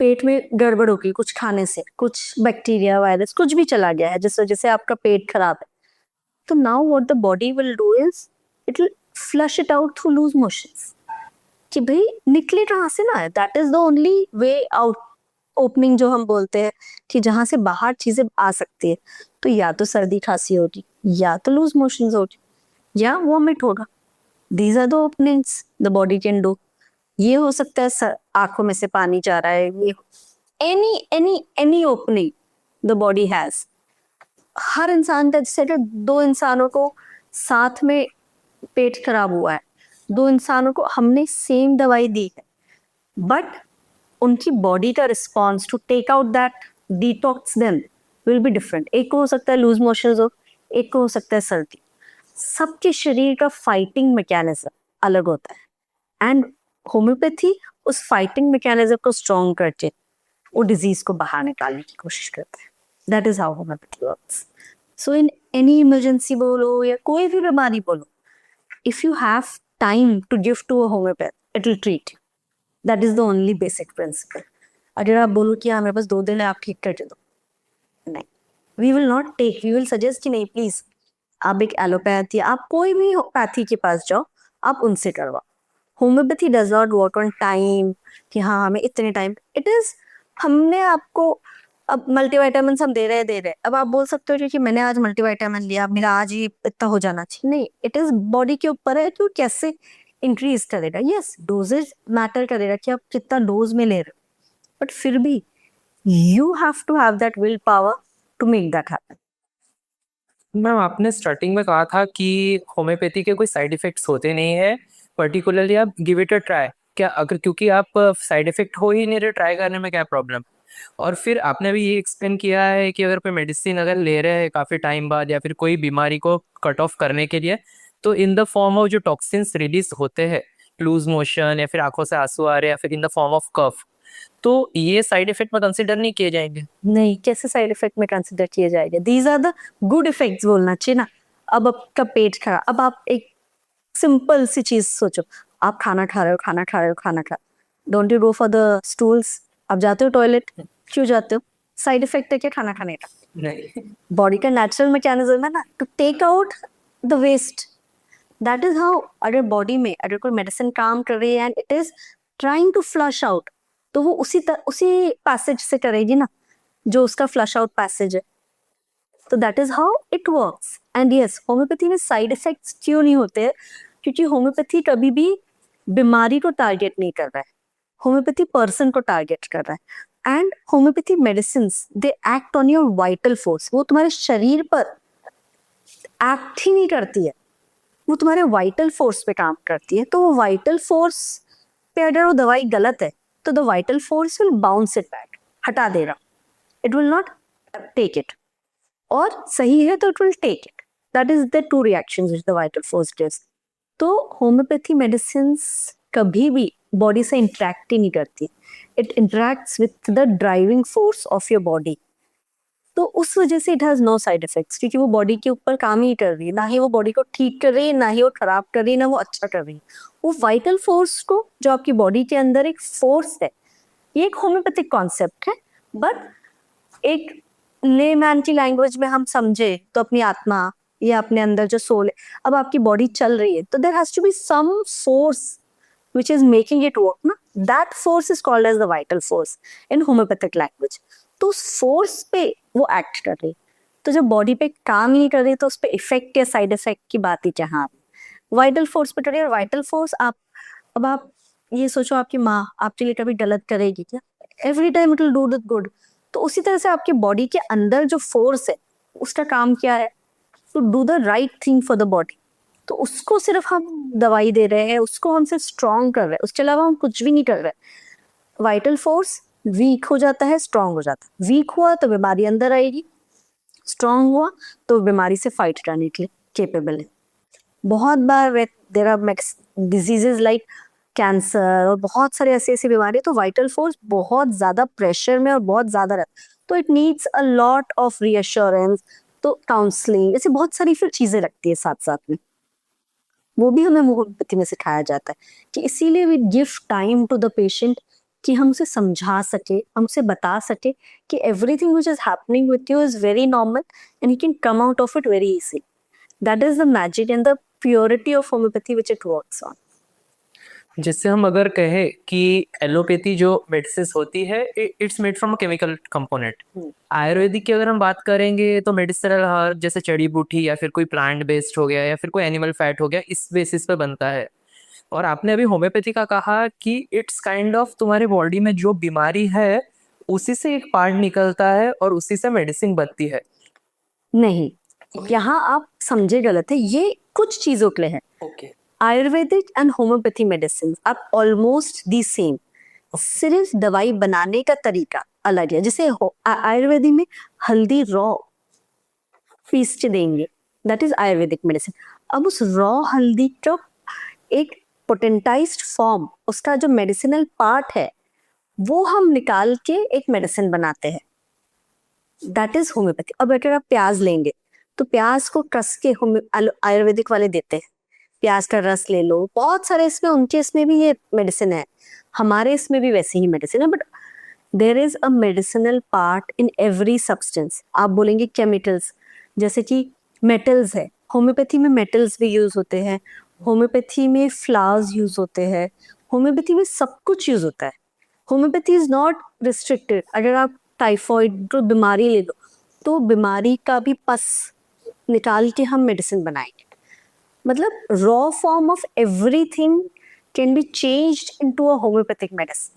पेट में गड़बड़ होगी कुछ खाने से, कुछ बैक्टीरिया वायरस कुछ भी चला गया है जिस वजह से आपका पेट खराब है, तो now what the body will do is it will flush it out through loose motions, कि भाई निकले कहाँ से ना, that is the only way out, opening जो हम बोलते हैं कि जहां से बाहर चीजें आ सकती है। तो या तो सर्दी खांसी होगी, या तो लूज मोशंस होगी, या वॉमिट होगा। These are the openings the body can do. ये हो सकता है आंखों में से पानी जा रहा है, ये any any any opening the body has. हर इंसान का, जैसे अगर 2 इंसानों को साथ में पेट खराब हुआ है, 2 इंसानों को हमने सेम दवाई दी है, बट उनकी बॉडी का response to take out that detox them will be different. एक को हो सकता है लूज मोशंस हो, एक को हो सकता है सर्दी। सबके शरीर का फाइटिंग मैकेनिज्म अलग होता है एंड होम्योपैथी उस फाइटिंग मैकेनिज्म को स्ट्रॉन्ग करके वो डिजीज को बाहर निकालने की कोशिश करता है। That is how homeopathy works. So in any emergency बोलो या कोई भी बीमारी बोलो, if you have time to give to a homeopath, it will treat you. That is the only basic principle. अगर आप बोलो कि हाँ मेरे पास 2 दिन है, आप ठीक कर दो, नहीं, we will not take, we will suggest कि नहीं प्लीज आप एक एलोपैथी, आप कोई भी पैथी के पास जाओ, आप उनसे करवाओ। Homeopathy does not work on time कि हाँ हमें इतने टाइम, इट इज हमने आपको अब मल्टीविटामिन हम दे रहे हैं, अब आप बोल सकते हो कि मैंने आज मल्टीविटामिन लिया मेरा आज ही इतना हो जाना चाहिए, नहीं, इट इज बॉडी के ऊपर है कि वो कैसे इंक्रीज करेगा। यस, डोजेज मैटर करेगा कि आप कितना डोज में ले रहे हो, बट फिर भी you have to have that will power to make that happen. Ma'am आपने स्टार्टिंग में कहा था कि होम्योपैथी के कोई साइड इफेक्ट्स होते नहीं है, पर्टिकुलरली आप गिव इट अ ट्राई। क्या अगर क्योंकि आप साइड इफेक्ट हो ही नहीं रहे, ट्राई करने में क्या प्रॉब्लम? और फिर आपने भी ये एक्सप्लेन किया है कि अगर कोई मेडिसिन अगर ले रहे हैं काफ़ी टाइम बाद या फिर कोई बीमारी को कट ऑफ करने के लिए, तो इन द फॉर्म ऑफ जो टॉक्सिन्स रिलीज होते हैं, लूज मोशन या फिर आंखों से आंसू आ रहे हैं या फिर in the form of cough, तो ये साइड इफेक्ट में कंसिडर नहीं किए जाएंगे? नहीं, कैसे साइड इफेक्ट में कंसिडर किया जाएगा, these are the good effects बोलना चाहिए ना। अब आपका पेट खराब, अब आप एक सिंपल सी चीज सोचो, आप खाना खा रहे हो, खाना खा, don't you go for the stools, आप जाते हो टॉयलेट, क्यों जाते हो? साइड इफेक्ट है क्या खाना खाने का? नहीं। बॉडी का नेचुरल मैकेनिज्म है ना to take out the waste. That is how, अगर बॉडी में अगर कोई मेडिसिन काम कर रही है and it is trying to flush out, तो वो उसी पैसेज से करेगी ना जो उसका फ्लश आउट पैसेज है। तो that is how it works. And yes, homeopathy में साइड इफेक्ट्स क्यों नहीं होते हैं? क्योंकि होम्योपैथी कभी भी बीमारी को टारगेट नहीं कर रहा है, होम्योपैथी पर्सन को टारगेट कर रहा है। And homeopathy medicine they act on your vital force, वो तुम्हारे शरीर पर एक्ट ही नहीं करती है, वो तुम्हारे वाइटल फोर्स पे काम करती है। तो वो वाइटल फोर्स पे अगर वो दवाई गलत है तो the vital force will bounce it back, हटा देगा, it will not take it. और सही है तो it will take it. That is the two reactions which the vital force does. तो होम्योपैथी मेडिसिन कभी भी बॉडी से इंटरेक्ट ही नहीं करती, it interacts with the driving force of your body. तो उस वजह से it has no side effects, क्योंकि वो बॉडी के ऊपर काम ही कर रही है, ना ही वो बॉडी को ठीक कर रही है, ना ही वो खराब कर रही है, ना वो अच्छा कर रही है। वो वाइटल फोर्स को, जो आपकी बॉडी के अंदर एक फोर्स है, ये एक होम्योपैथिक कॉन्सेप्ट है, बट एक लेमैन की लैंग्वेज में हम समझे तो अपनी आत्मा या अपने अंदर जो सोल है, अब आपकी बॉडी चल रही है तो there has to be some force which is making it work ना, that force is called as the vital force in homeopathic language। तो उस फोर्स पे वो एक्ट कर रही, तो जब बॉडी पे काम ही नहीं कर रही तो उस पे इफेक्ट या साइड इफेक्ट की बात ही क्या? वाइटल फोर्स पे कर रही है। और वाइटल फोर्स आप, अब आप ये सोचो आपकी माँ आपके लिए कभी गलत करेगी क्या? Every time it will do the good. तो उसी तरह से आपकी बॉडी के अंदर जो फोर्स है उसका काम क्या है? To do the right thing for the body. तो उसको सिर्फ हम दवाई दे रहे हैं, उसको हम सिर्फ स्ट्रॉन्ग कर रहे हैं, उसके अलावा हम कुछ भी नहीं कर रहे। वाइटल फोर्स वीक हो जाता है, स्ट्रॉन्ग हो जाता है। वीक हुआ तो बीमारी अंदर आएगी, स्ट्रॉन्ग हुआ तो बीमारी से फाइट करने के लिए केपेबल है। बहुत बार there are diseases like cancer और बहुत सारे ऐसी ऐसी बीमारी, तो वाइटल फोर्स बहुत ज्यादा प्रेशर में और बहुत ज्यादा रहता है, तो it needs a lot of reassurance. तो काउंसलिंग, ऐसी बहुत सारी फिर चीजें लगती है साथ साथ में, वो भी हमें होम्योपैथी में सिखाया जाता है कि इसीलिए we give time to the patient, कि हम उसे समझा सके, हम उसे बता सके कि everything which is happening with you is very normal and you can come out of it very easy. That is the magic and the purity of homeopathy which it works on. जैसे हम अगर कहें कि allopathy जो medicine होती है it's made from chemical component, Ayurvedic की अगर हम बात करेंगे तो मेडिसिनल हर्ब जैसे जड़ी बूटी या फिर कोई प्लांट बेस्ड हो गया या फिर कोई एनिमल फैट हो गया, इस बेसिस पे बनता है। और आपने अभी होम्योपैथी का कहा कि इट्स काइंड ऑफ तुम्हारे बॉडी में जो बीमारी है उसी से एक पार्ट निकलता है और उसी से मेडिसिन बनती है। नहीं, यहाँ आप समझे गलत है, ये कुछ चीजों के लिए है। Okay. Ayurvedic and homeopathy medicine are almost the same, सिर्फ दवाई बनाने का तरीका अलग है। जैसे आयुर्वेदिक में हल्दी रॉ पीस के देंगे, दैट इज आयुर्वेदिक मेडिसिन। अब उस रॉ हल्दी का एक पोटेंटाइज्ड फॉर्म, उसका जो मेडिसिनल पार्ट है वो हम निकाल के एक मेडिसिन बनाते हैं, दैट इज होम्योपैथी। अब अगर आप प्याज लेंगे तो प्याज को कस के आयुर्वेदिक वाले देते हैं, प्याज का रस ले लो, बहुत सारे इसमें, उनके इसमें भी ये मेडिसिन है, हमारे इसमें भी वैसे ही मेडिसिन है, but there is a medicinal part in every substance. आप बोलेंगे केमिकल्स, जैसे कि मेटल्स है, होम्योपैथी में मेटल्स भी यूज होते हैं, होम्योपैथी में फ्लावर्स यूज होते हैं, होम्योपैथी में सब कुछ यूज होता है. Homeopathy is not restricted. अगर आप टाइफॉइड जो बीमारी ले लो, तो बीमारी का भी पस निकाल के हम मेडिसिन बनाएंगे. मतलब raw form of everything can be changed into a homeopathic medicine.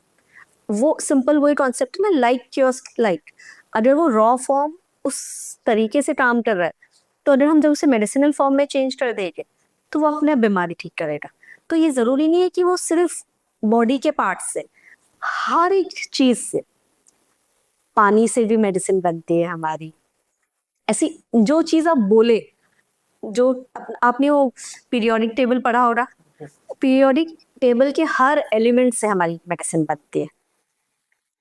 वो सिंपल वही कॉन्सेप्ट है ना, लाइक क्योर्स लाइक. अगर वो रॉ फॉर्म उस तरीके से काम कर रहा है, तो अगर हम जब उसे मेडिसिनल फॉर्म में चेंज कर देंगे, तो वो अपने आप बीमारी ठीक करेगा. तो ये जरूरी नहीं है कि वो सिर्फ बॉडी के पार्ट से, हर एक चीज से. पानी से भी मेडिसिन बनती है हमारी. ऐसी जो चीज आप बोले, जो आपने वो पीरियोडिक टेबल पढ़ा होगा, पीरियोडिक टेबल के हर एलिमेंट से हमारी मेडिसिन बनती है.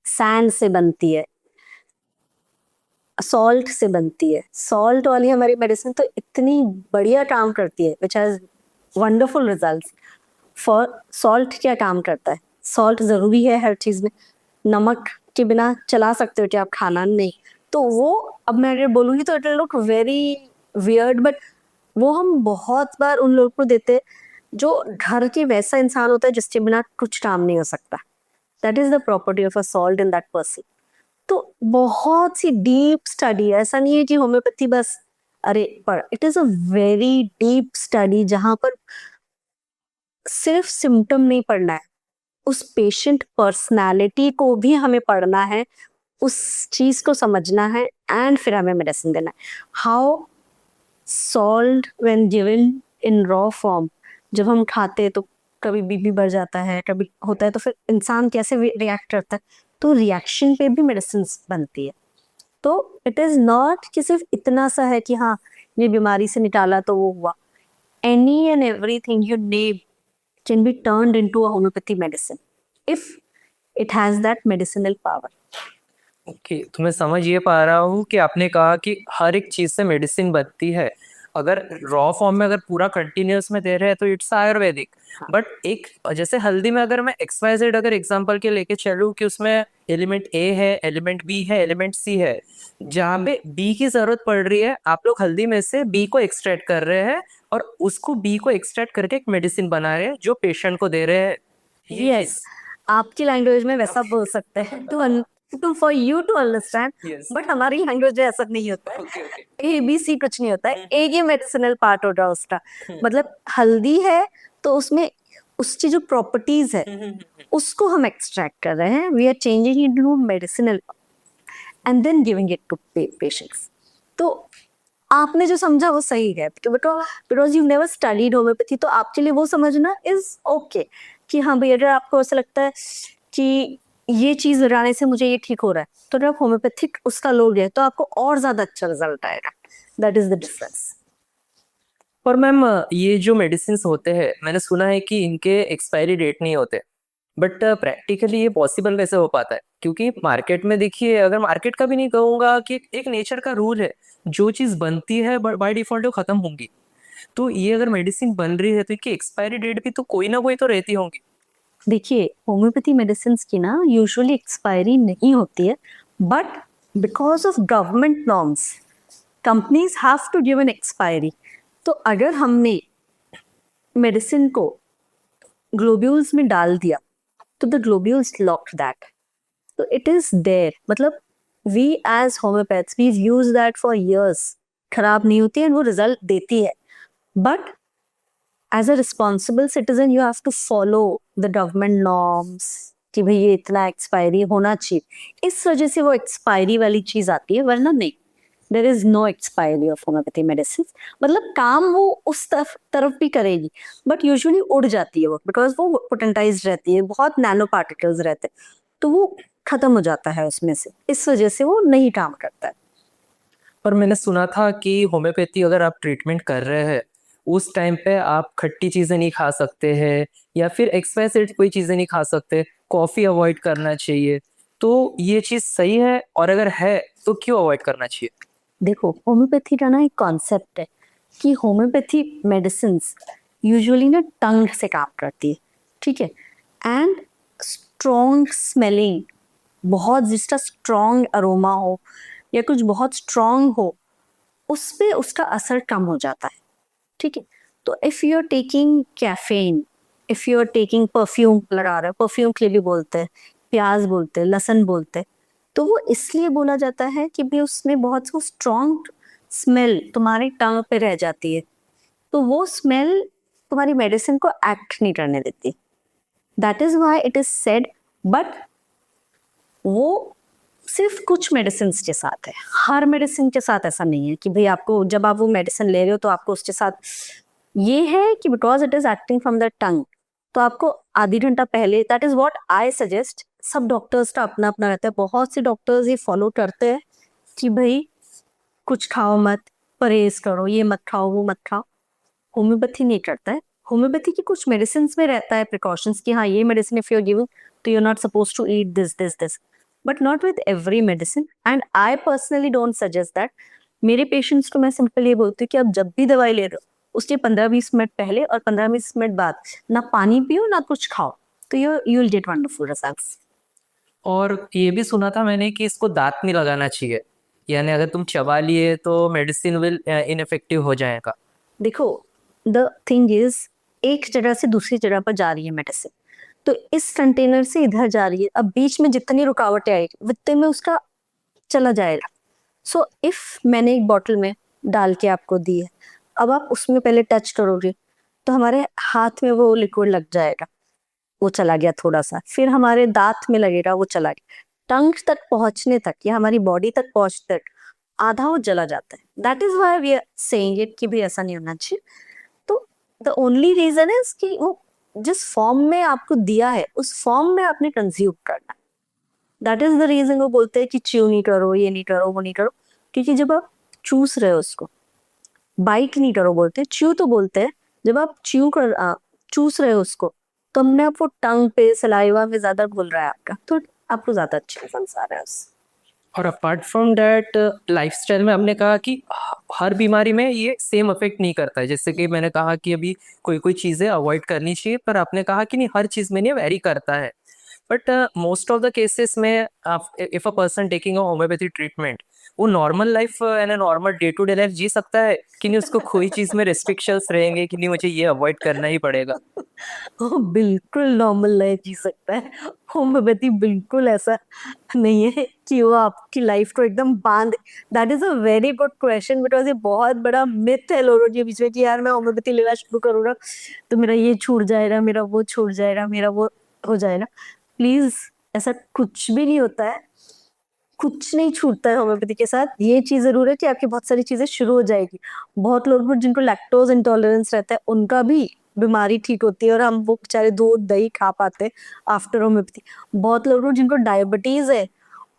सैंड से बनती है, सॉल्ट से बनती है. सॉल्ट वाली हमारी मेडिसिन तो इतनी बढ़िया काम करती है, which has wonderful results. For salt क्या काम करता है? सॉल्ट जरूरी है हर चीज में. नमक के बिना चला सकते हो क्या आप खाना? नहीं. तो वो, अब मैं अगर बोलूंगी तो it will look very weird, but वो हम बहुत बार उन लोगों को देते हैं जो घर के वैसा इंसान होता है जिसके बिना कुछ काम नहीं हो सकता. That is the property of a salt in that person. तो बहुत सी डीप स्टडी है. ऐसा नहीं है कि होम्योपैथी बस, अरे पर it is a very deep study जहां पर सिर्फ सिम्टम नहीं पढ़ना है, उस पेशेंट पर्सनालिटी को भी हमें पढ़ना है, उस चीज को समझना है, एंड फिर हमें मेडिसिन देना है. How salt when given in raw form, जब हम खाते हैं तो कभी बीपी बढ़ जाता है, कभी होता है, तो फिर इंसान कैसे रिएक्ट करता है. तो रिएक्शन पे भी मेडिसिन बनती है. तो इट इज नॉट कि सिर्फ इतना सा है कि हाँ ये बीमारी से निकाला तो वो हुआ. Any and everything you name can be turned into a homeopathy medicine if it has that medicinal power. Okay, तो मैं समझ ये पा रहा हूँ कि आपने कहा कि हर एक चीज से मेडिसिन बनती है. अगर रॉ फॉर्म में अगर पूरा कंटिन्यूअस में दे रहे हैं तो इट्स आयुर्वेदिक. बट एक जैसे हल्दी में अगर मैं XYZ अगर एग्जांपल के लेके चलूँ कि उसमें एलिमेंट ए है, एलिमेंट बी है, एलिमेंट सी है, जहाँ पे बी की जरूरत पड़ रही है, आप लोग हल्दी में से बी को एक्सट्रैक्ट कर रहे हैं और उसको बी को एक्सट्रैक्ट करके एक मेडिसिन बना रहे हैं जो पेशेंट को दे रहे हैं. यस, आपकी लैंग्वेज में वैसा बोल सकते हैं to for you to understand. Yes. But हमारी लैंग्वेज में ऐसा नहीं होता है. Okay okay. A B C कुछ नहीं होता है. एक ही मेडिसिनल पार्ट होगा उसका. मतलब हल्दी है तो उसमें उसकी जो प्रॉपर्टीज है उसको हम एक्सट्रैक्ट कर रहे हैं. We are changing it to medicinal and then giving it to patients. तो आपने जो समझा वो सही है, because you never studied homeopathy, तो आपके लिए वो समझना इज ओके कि हाँ भाई, अगर आपको ऐसा लगता है कि ये चीज लगाने से मुझे ये ठीक हो रहा है, तो अगर आप होम्योपैथिक उसका लोगे तो आपको और ज्यादा अच्छा रिजल्ट आएगा. That is the difference. पर मैम, ये जो मेडिसिन होते हैं मैंने सुना है कि इनके एक्सपायरी डेट नहीं होते. बट प्रैक्टिकली ये पॉसिबल कैसे हो पाता है? क्योंकि मार्केट में देखिए, अगर मार्केट का भी नहीं कहूंगा कि एक नेचर का रूल है, जो चीज बनती है बाय डिफॉल्ट वो खत्म होंगी. तो ये अगर मेडिसिन बन रही है तो इनकी एक्सपायरी डेट भी तो कोई ना कोई तो रहती होंगी. देखिए, होम्योपैथी मेडिसिन की ना यूजुअली एक्सपायरी नहीं होती है, but because of government norms companies have to give an expiry. तो अगर हमने मेडिसिन को ग्लोब्यूल्स में डाल दिया तो द ग्लोब्यूल्स लॉक दैट. तो इट इज देयर. मतलब we as homeopaths we use that for years. खराब नहीं होती है, वो रिजल्ट देती है. But as a responsible citizen you have to follow the government norms कि भाई ये इतना एक्सपायरी होना चाहिए. इस वजह से वो एक्सपायरी वाली चीज आती है, वरना नहीं. There is no expiry of homeopathy medicine. मतलब काम वो उस तरफ भी करेगी, बट यूजुअली उड़ जाती है वो, बिकॉज वो पोटेंटाइज रहती है, बहुत नैनो पार्टिकल्स रहते हैं, तो वो खत्म हो जाता है उसमें से. इस वजह से वो नहीं काम करता है. पर मैंने सुना था कि होम्योपैथी अगर आप ट्रीटमेंट कर रहे हैं उस टाइम पे आप खट्टी चीजें नहीं खा सकते हैं, या फिर एक्सपायरी कोई चीजें नहीं खा सकते, कॉफी अवॉइड करना चाहिए. तो ये चीज सही है? और अगर है तो क्यों अवॉइड करना चाहिए? देखो, होम्योपैथी का ना एक कॉन्सेप्ट है कि होम्योपैथी मेडिसिन यूजुअली ना टंग से काम करती है, ठीक है, एंड स्ट्रॉन्ग स्मेलिंग बहुत जिसका स्ट्रॉन्ग अरोमा हो या कुछ बहुत स्ट्रॉन्ग हो, उस पे उसका असर कम हो जाता है। ठीक है, तो if you are taking caffeine, if you are taking perfume लगा रहे हो, परफ्यूम के लिए भी बोलते हैं, प्याज बोलते हैं, लहसुन बोलते हैं, तो वो इसलिए बोला जाता है कि भी उसमें बहुत वो स्ट्रॉन्ग स्मेल तुम्हारी टंग पे रह जाती है, तो वो स्मेल तुम्हारी मेडिसिन को एक्ट नहीं करने देती। That is why it is said, but वो सिर्फ कुछ मेडिसिन के साथ है, हर मेडिसिन के साथ ऐसा नहीं है कि भाई आपको जब आप वो मेडिसिन ले रहे हो तो आपको उसके साथ ये है कि because it is acting from the tongue, तो आपको आधी घंटा पहले, that is what I suggest. सब डॉक्टर्स का अपना अपना रहता है, बहुत से डॉक्टर्स ये फॉलो करते हैं कि भाई कुछ खाओ मत, परहेज करो, ये मत खाओ वो मत खाओ। होम्योपैथी नहीं करता है। होम्योपैथी की कुछ मेडिसिन में रहता है प्रिकॉशंस कि हाँ ये medicine if you are giving तो you are not suppose to eat this, but not with every medicine, and I personally don't suggest that. मेरे पेशेंट्स को मैं सिंपल ये बोलती हूँ कि आप जब भी दवाई ले रहे हो उसके 15-20 मिनट पहले और 15-20 मिनट बाद ना पानी पियो ना कुछ खाओ, तो you will gate wonderful results. और ये भी सुना था मैंने कि इसको दांत नहीं लगाना चाहिए, यानी अगर तुम चबा लिए तो मेडिसिन विल इनफेक्टिव हो जाएगा। देखो, द थिंग इज, एक जगह से दूसरी जगह पर जा रही है मेडिसिन, तो इस कंटेनर से इधर जा रही है, अब बीच में जितनी रुकावटें आएगी उतने में उसका चला जाएगा। सो इफ मैंने एक बॉटल में डाल के आपको दी है, अब आप उसमें पहले टच करोगे तो हमारे हाथ में वो लिक्विड लग जाएगा, वो चला गया थोड़ा सा, फिर हमारे दांत में लगेगा, वो चला गया, टंग तक पहुंचने तक या हमारी बॉडी तक पहुंचते तक आधा वो जला जाता है। That is why we are saying it कि भी ऐसा नहीं होना चाहिए। तो द ओनली रीजन इज कि वो जिस फॉर्म में आपको दिया है उस फॉर्म में आपने कंज्यूम करना है। दैट इज द रीजन वो बोलते हैं कि च्यू नहीं करो, ये नहीं करो, वो नहीं करो, क्योंकि जब आप चूस रहे हो उसको, बाइट नहीं करो बोलते, च्यू तो बोलते हैं, जब आप चूस रहे हो उसको, तो हमने आपको टंग पे सलाइवा में ज्यादा घुल रहा है आपका, तो आपको ज्यादा अच्छे रिजल्ट्स आ रहे हैं उससे। और अपार्ट फ्रॉम डैट लाइफस्टाइल में हमने कहा कि हर बीमारी में ये सेम इफेक्ट नहीं करता है, जैसे कि मैंने कहा कि अभी कोई कोई चीज़ें अवॉइड करनी चाहिए, पर आपने कहा कि नहीं हर चीज़ में नहीं वेरी करता है। But most of the cases में if a person taking a homeopathy treatment, वो normal life and normal day to day life जी सकता है कि नहीं, उसको कोई चीज़ में रिस्ट्रिक्शंस रहेंगे कि नहीं मुझे ये अवॉइड करना ही पड़ेगा। वो बिल्कुल नॉर्मल लाइफ जी सकता है। होम्योपैथी बिल्कुल ऐसा नहीं है कि वो आपकी लाइफ को एकदम बांध। That is a very good question, because ये बहुत बड़ा मिथ है लोगों के बीच में कि यार मैं होम्योपैथी लेना शुरू करूंगा तो मेरा ये छूट जाएगा, मेरा वो छूट जाएगा, मेरा वो हो जाएगा। प्लीज, ऐसा कुछ भी नहीं होता है, कुछ नहीं छूटता है होम्योपैथी के साथ। ये चीज जरूर है कि आपकी बहुत सारी चीजें शुरू हो जाएगी। बहुत लोग जिनको लैक्टोज इंटॉलरेंस रहता है उनका भी बीमारी ठीक होती है, और हम वो बेचारे दूध दही खा पाते हैं आफ्टर होम्योपैथी। बहुत लोग जिनको डायबिटीज है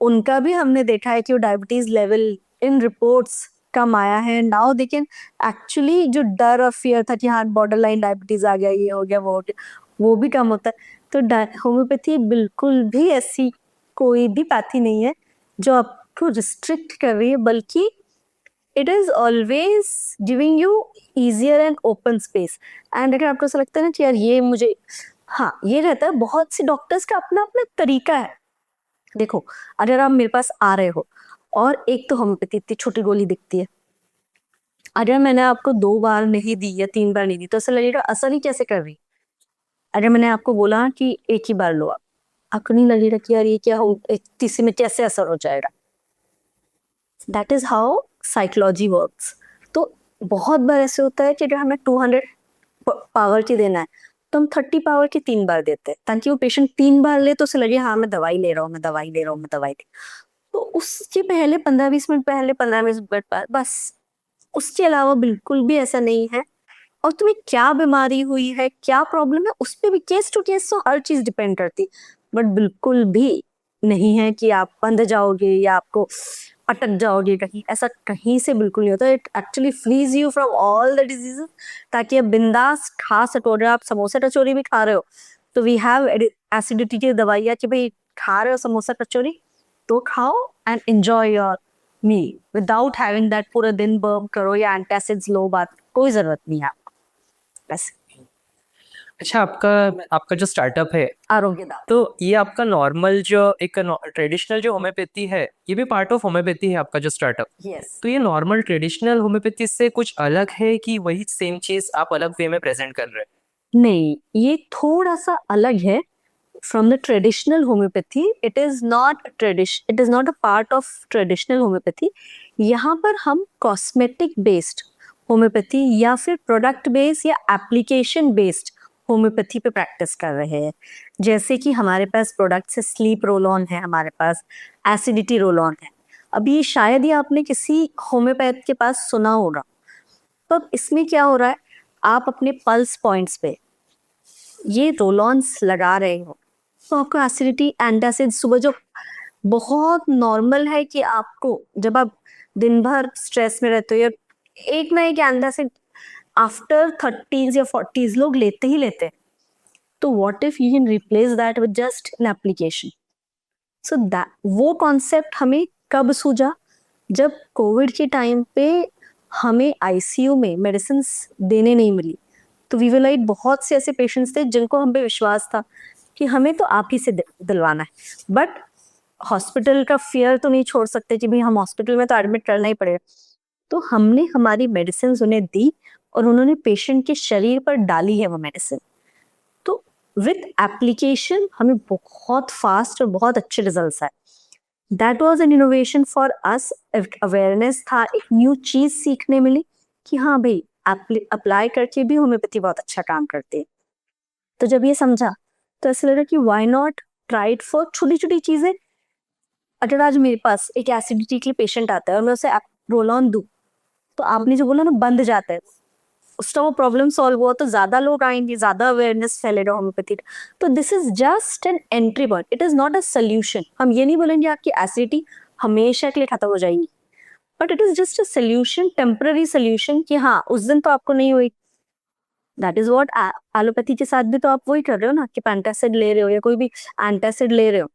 उनका भी हमने देखा है कि वो डायबिटीज लेवल इन रिपोर्ट्स कम आया है नाउ। लेकिन एक्चुअली जो डर और फियर था कि हाँ बॉर्डर लाइन डायबिटीज आ गया, ये हो गया, वो हो गया, वो भी कम होता है। तो होम्योपैथी बिल्कुल भी ऐसी कोई भी पैथी नहीं है जो आपको रिस्ट्रिक्ट कर रही है, बल्कि it is always giving you easier and open space. And अगर आपको ऐसा लगता है ना कि यार ये मुझे, हाँ ये रहता है, बहुत सी डॉक्टर्स का अपना अपना तरीका है। देखो, अगर आप मेरे पास आ रहे हो और एक तो होम्योपैथी इतनी छोटी गोली दिखती है, अगर मैंने आपको 2 बार नहीं दी या 3 बार नहीं दी तो ऐसा लगेगा असर ही कैसे कर रही। अगर मैंने आपको बोला कि एक ही बार लो, आपको नहीं लगेगा कि यार ये क्या हो, तीसरे में कैसे असर हो जाएगा। That is how psychology works. तो बहुत बार ऐसे होता है कि अगर हमें 200 पावर की देना है तो हम 30 पावर की 3 बार देते हैं, ताकि वो पेशेंट 3 बार ले तो उसे लगे हाँ मैं दवाई ले रहा हूँ, मैं दवाई ले रहा हूँ, मैं दवाई ले। तो उसके पहले 15-20 मिनट पहले, 15-20 मिनट बाद बस, उसके अलावा बिल्कुल भी ऐसा नहीं है। और तुम्हें क्या बीमारी हुई है, क्या प्रॉब्लम है, उस पर भी केस टू केस तो हर चीज डिपेंड करती, बट बिल्कुल भी नहीं है कि आप बंध जाओगे या आपको अटक जाओगे कहीं, ऐसा कहीं से बिल्कुल नहीं होता। It actually frees you from all the diseases, ताकि आप बिंदास खा सको। अगर आप समोसा कचौरी भी खा रहे हो तो वी हैव एसिडिटी की दवाइयाँ कि भाई खा रहे हो समोसा कचौरी तो खाओ and enjoy your meal without having that पूरा दिन बर्न करो या एंटासिड्स लो, बात कोई जरूरत नहीं है आपको बस। अच्छा, आपका आपका जो स्टार्टअप है, आरोग्यदात। तो ये आपका नॉर्मल जो एक ट्रेडिशनल जो होम्योपैथी है, ये भी पार्ट ऑफ होम्योपैथी है आपका जो स्टार्टअप? यस। तो ये नॉर्मल ट्रेडिशनल होम्योपैथी से कुछ अलग है कि वही सेम चीज आप अलग वे में प्रेजेंट कर रहे हैं? नहीं, ये थोड़ा सा अलग है from the traditional homeopathy. It is not a part of traditional homeopathy. यहाँ पर हम cosmetic based homeopathy या फिर product based या application based होम्योपैथी पे प्रैक्टिस कर रहे हैं। जैसे कि हमारे पास प्रोडक्ट्स है, स्लीप रोल ऑन है, हमारे पास एसिडिटी रोल ऑन है। अभी शायद ही आपने किसी होम्योपैथ के पास सुना होगा। तो अब इसमें क्या हो रहा है, आप अपने पल्स पॉइंट्स पे ये रोल ऑन्स लगा रहे हो तो आपको एसिडिटी एंटासिड सुबह जो बहुत नॉर्मल है कि आपको जब आप दिन भर स्ट्रेस में रहते हो या एक ना एक एंटासिड आफ्टर 30s या 40s लोग लेते ही लेते हैं। तो what if you can replace that with just an application. So that वो कॉन्सेप्ट हमें कब सूझा, जब कोविड के टाइम पे हमें आईसीयू में मेडिसिन देने नहीं मिली। तो वी वर लाइक बहुत से ऐसे पेशेंट्स थे जिनको हम पे विश्वास था कि हमें तो आप ही से दिलवाना है, बट हॉस्पिटल का फियर तो नहीं छोड़ सकते कि भाई हम हॉस्पिटल में तो एडमिट करना ही पड़ेगा। तो हमने हमारी मेडिसिन उन्हें दी और उन्होंने पेशेंट के शरीर पर डाली है वो मेडिसिन। तो विथ एप्लीकेशन हमें बहुत फास्ट और बहुत अच्छे रिजल्ट्स आए। That was an innovation for us. Awareness था, एक न्यू चीज सीखने मिली कि हाँ भाई अप्लाई करके भी होम्योपैथी बहुत अच्छा काम करती है। तो जब ये समझा तो ऐसा लगा कि why not try it for छोटी छोटी चीजें। अगर आज मेरे पास एक एसिडिटी के लिए पेशेंट आता है और मैं उसे रोल ऑन दूं, तो आपने जो बोला ना बंद जाता है, उसका वो प्रॉब्लम सॉल्व हुआ तो ज्यादा लोग आएंगे, ज्यादा अवेयरनेस फैलेगा होम्योपैथी। तो this is just an entry point, it is not a solution. हम ये नहीं बोलेंगे आपकी एसिडिटी हमेशा के लिए खत्म हो जाएगी, but it is just a solution, temporary solution कि हाँ उस दिन तो आपको नहीं हुई। दैट इज वॉट एलोपैथी के साथ भी तो आप वही कर रहे हो ना, कि पेंटासिड ले रहे हो या कोई भी एंटासिड ले रहे हो,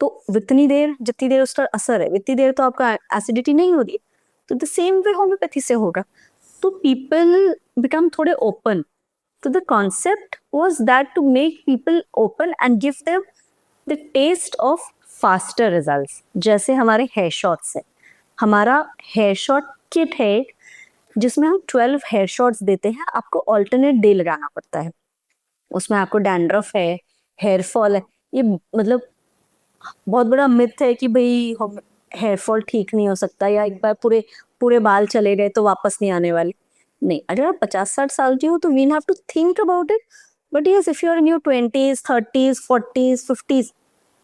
तो जितनी देर उसका असर है उतनी देर तो आपका एसिडिटी नहीं हो रही। तो द सेम वे होम्योपैथी से होगा। तो पीपल बिकम थोड़े ओपन। तो the concept was that to make people open and give them the taste of faster results. जैसे हमारे हेयर शॉट्स है, हमारा हेयर शॉट किट है जिसमें हम 12 हेयर शॉट्स देते हैं, आपको ऑल्टरनेट डे लगाना पड़ता है। उसमें आपको डैंड्रफ है, हेयर फॉल है, ये मतलब बहुत बड़ा मिथ है कि भाई हेयर फॉल ठीक नहीं हो सकता या एक बार पूरे पूरे बाल चले गए तो वापस नहीं आने वाले। नहीं, अगर आप 50-60 साल की हो तो we have to think about it. But yes, if you are in your 20s 30s 40s 50s,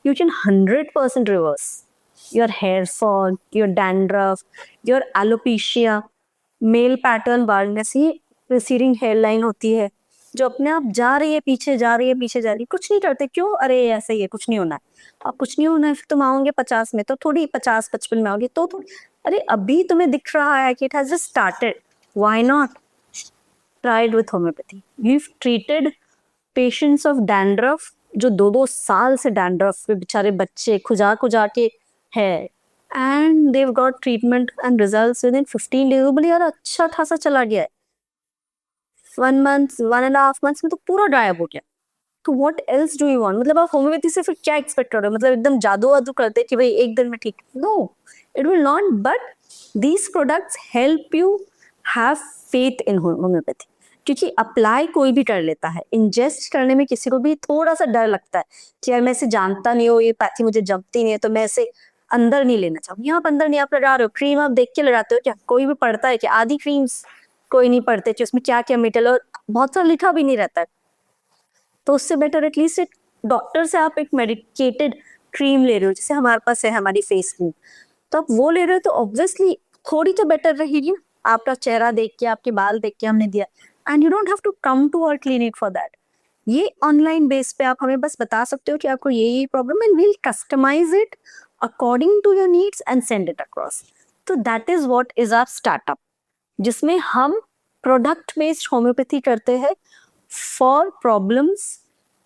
you can 100% reverse your hair fall, your dandruff, your alopecia, male pattern baldness. ये रिसीडिंग हेयर लाइन होती है जो अपने आप जा रही है पीछे, जा रही है पीछे, जा रही है, कुछ नहीं करते, क्यों, अरे ऐसे ही है, कुछ नहीं होना है। अब कुछ नहीं होना है फिर तुम आओगे 50 में तो थोड़ी, 50-55 में आओगे तो थोड़ी, अरे अभी तुम्हें दिख रहा है कि it has just started, why not try it with homeopathy. We treated patients of dandruff जो 2-2 साल से डैंड्रफ पे बेचारे बच्चे खुजा खुजा के है, and they got treatment and results within 15 days. बोले यार अच्छा खासा चला गया है, 1 मंथ 1.5 मंथ्स में तो पूरा गायब हो गया। तो what else do you want, मतलब आप होम्योपैथी से फिर क्या एक्सपेक्ट कर रहे हो, मतलब एकदम जादू वादू करते कि भाई एक दिन में ठीक। No, it will not, but these products help you have faith in homeopathy. क्योंकि अप्लाई कोई भी कर लेता है, इंजेस्ट करने में किसी को भी थोड़ा सा डर लगता है कि यार मैं इसे जानता नहीं हूँ, ये पैथी मुझे जमती नहीं है, तो मैं इसे अंदर नहीं लेना चाहूँ। यहाँ अंदर नहीं आप लगा रहे हो, क्रीम आप देख के लगाते हो क्या, कोई भी पढ़ता है कि आधी क्रीम्स कोई नहीं पढ़ते कि उसमें क्या क्या मेटल, और बहुत सारा लिखा भी नहीं रहता है। तो उससे बेटर एटलीस्ट एक डॉक्टर से आप एक मेडिकेटेड क्रीम ले रहे हो, जैसे हमारे पास है हमारी फेस क्रीम, तो आप वो ले रहे हो तो ऑब्वियसली थोड़ी तो बेटर रहेगी ना। आपका चेहरा देख के, आपके बाल देख के हमने दिया, and you don't have to come to our clinic for that. ये ऑनलाइन बेस पे आप हमें बस बता सकते हो कि आपको ये problem, and we'll customize it according to your needs and send it across. तो that is what is our startup, जिसमें हम प्रोडक्ट बेस्ड होम्योपैथी करते हैं for problems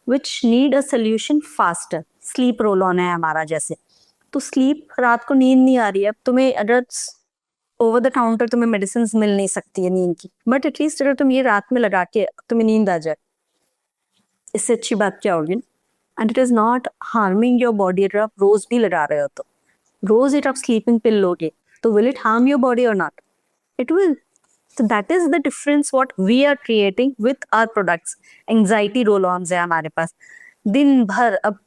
which need a solution faster. Sleep roll on है हमारा, जैसे तो sleep, रात को नींद नहीं आ रही है, अब तुम्हें अगर ओवर द काउंटर तुम्हें मेडिसिन मिल नहीं सकती है नींद की, बट एटलीस्ट अगर तुम ये रात में लगा के तुम्हें नींद आ जाए, इससे अच्छी बात क्या होगी? And it is not harming your body. अगर आप रोज भी लगा रहे हो तो रोज एक आप स्लीपिंग पिल लोगे तो will it harm your body और not? It will. So that is the difference what we are creating with our products. Anxiety roll-ons है हमारे पास। दिन भर अब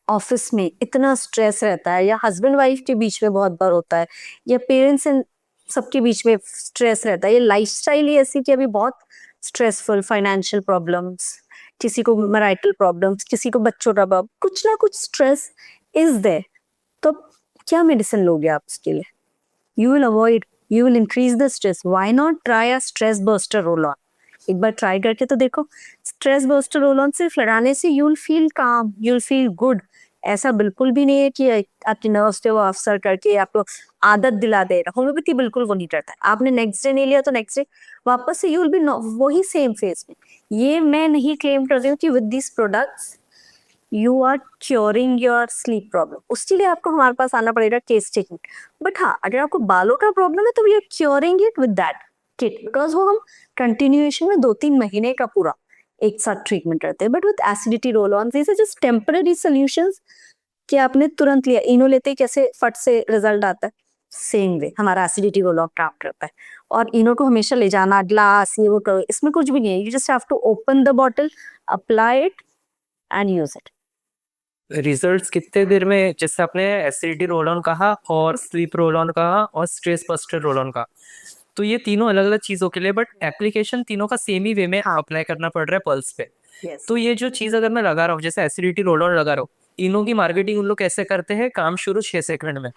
ऑफिस में इतना स्ट्रेस रहता है, या हस्बैंड वाइफ के बीच में बहुत बार होता है, या पेरेंट्स एंड सबके बीच में स्ट्रेस रहता है। ये लाइफस्टाइल ही ऐसी कि अभी बहुत स्ट्रेसफुल, फाइनेंशियल प्रॉब्लम्स, किसी को मैरिटल प्रॉब्लम्स, किसी को बच्चों का प्रॉब्लम, कुछ ना कुछ स्ट्रेस इज देयर। तो क्या मेडिसिन लोगे आप उसके लिए? You will avoid, you will increase the stress. Why not try a stress buster roll-on? एक बार ट्राई करके तो देखो। स्ट्रेस बस्टर रोल ऑन सिर्फ लगाने से यू विल फील काम, यू विल फील गुड। ऐसा बिल्कुल भी नहीं है कि आपके नर्व्स पे वो अवसर करके आपको आदत दिला दे रहा। होम्योपैथी बिल्कुल वो नहीं करता है। आपने नेक्स्ट डे नहीं लिया तो नेक्स्ट डे वापस से यू विल बी वही सेम फेज में। ये मैं नहीं क्लेम कर रही हूँ कि with this products you are curing your sleep problem. उसके लिए आपको हमारे पास आना पड़ेगा केस टेकिंग। बट हाँ, अगर आपको बालों का प्रॉब्लम है तो we are curing it with that kit, because वो हम कंटिन्यूएशन में 2-3 महीने का पूरा एक साथ ट्रीटमेंट करते हैं। But with acidity roll on this just temporary solutions कि आपने तुरंत लिया। इनो लेते ही कैसे फट से रिजल्ट आता है, सेम वे हमारा एसिडिटी रोल ऑन काम करता है। और इनो को हमेशा ले जाना, ग्लास ये वो करो, इसमें कुछ भी नहीं है। You just have to open the bottle, apply it and use it. Results कितने देर में, जैसे आपने एसिडिटी रोल ऑन कहा और स्लीप रोल ऑन कहा और स्ट्रेस बस्टर रोल ऑन कहा, तो ये तीनों अलग अलग चीजों के लिए, बट एप्लीकेशन तीनों का सेम ही वे में अप्लाई करना पड़ रहा है पल्स पे। Yes. तो ये जो चीज अगर मैं लगा रहा हूँ, जैसे एसिडिटी रोल ऑन लगा रहा हूँ, इनों की मार्केटिंग उन लोग कैसे करते हैं, काम शुरू 6 सेकंड में।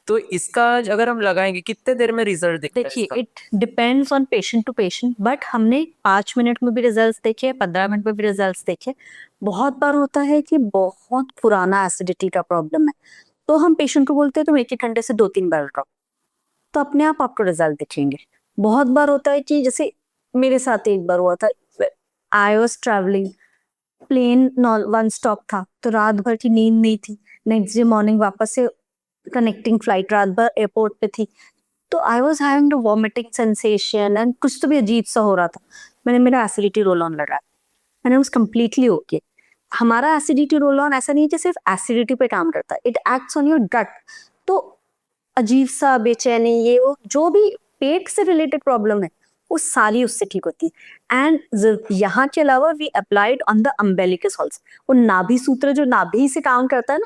तो इसका अगर हम लगाएंगे कितने देर में रिजल्ट दिखता है देखिए, इसका? It depends on patient to patient, but हमने 5 मिनट में भी रिजल्ट्स देखे, 15 मिनट में भी रिजल्ट्स देखे। बहुत बार होता है कि बहुत पुराना एसिडिटी का प्रॉब्लम है, तो हम पेशेंट को बोलते हैं तुम 1-1 घंटे से 2-3 बार लगाओ, तो अपने आप आपको रिजल्ट दिखेंगे। बहुत बार होता है कि जैसे मेरे साथ एक बार हुआ था, I was travelling, plane one stop था, तो रात भर की नींद नहीं थी। नेक्स्ट डे मॉर्निंग वापस से कनेक्टिंग फ्लाइट, रात भर एयरपोर्ट पे थी, तो I was having the vomiting sensation and कुछ तो भी अजीब सा हो रहा था। मैंने मेरा एसिडिटी रोल ऑन लगाया and I was completely okay. हमारा एसिडिटी रोल ऑन ऐसा नहीं है कि सिर्फ एसिडिटी पे काम करता है, it acts on your gut. तो अजीब सा बेचैनी, ये वो जो भी पेट से रिलेटेड प्रॉब्लम है वो सारी उससे ठीक होती है। एंड यहाँ के अलावा we applied on the umbilicus also. वो नाभि सूत्र जो नाभि से काम करता है ना,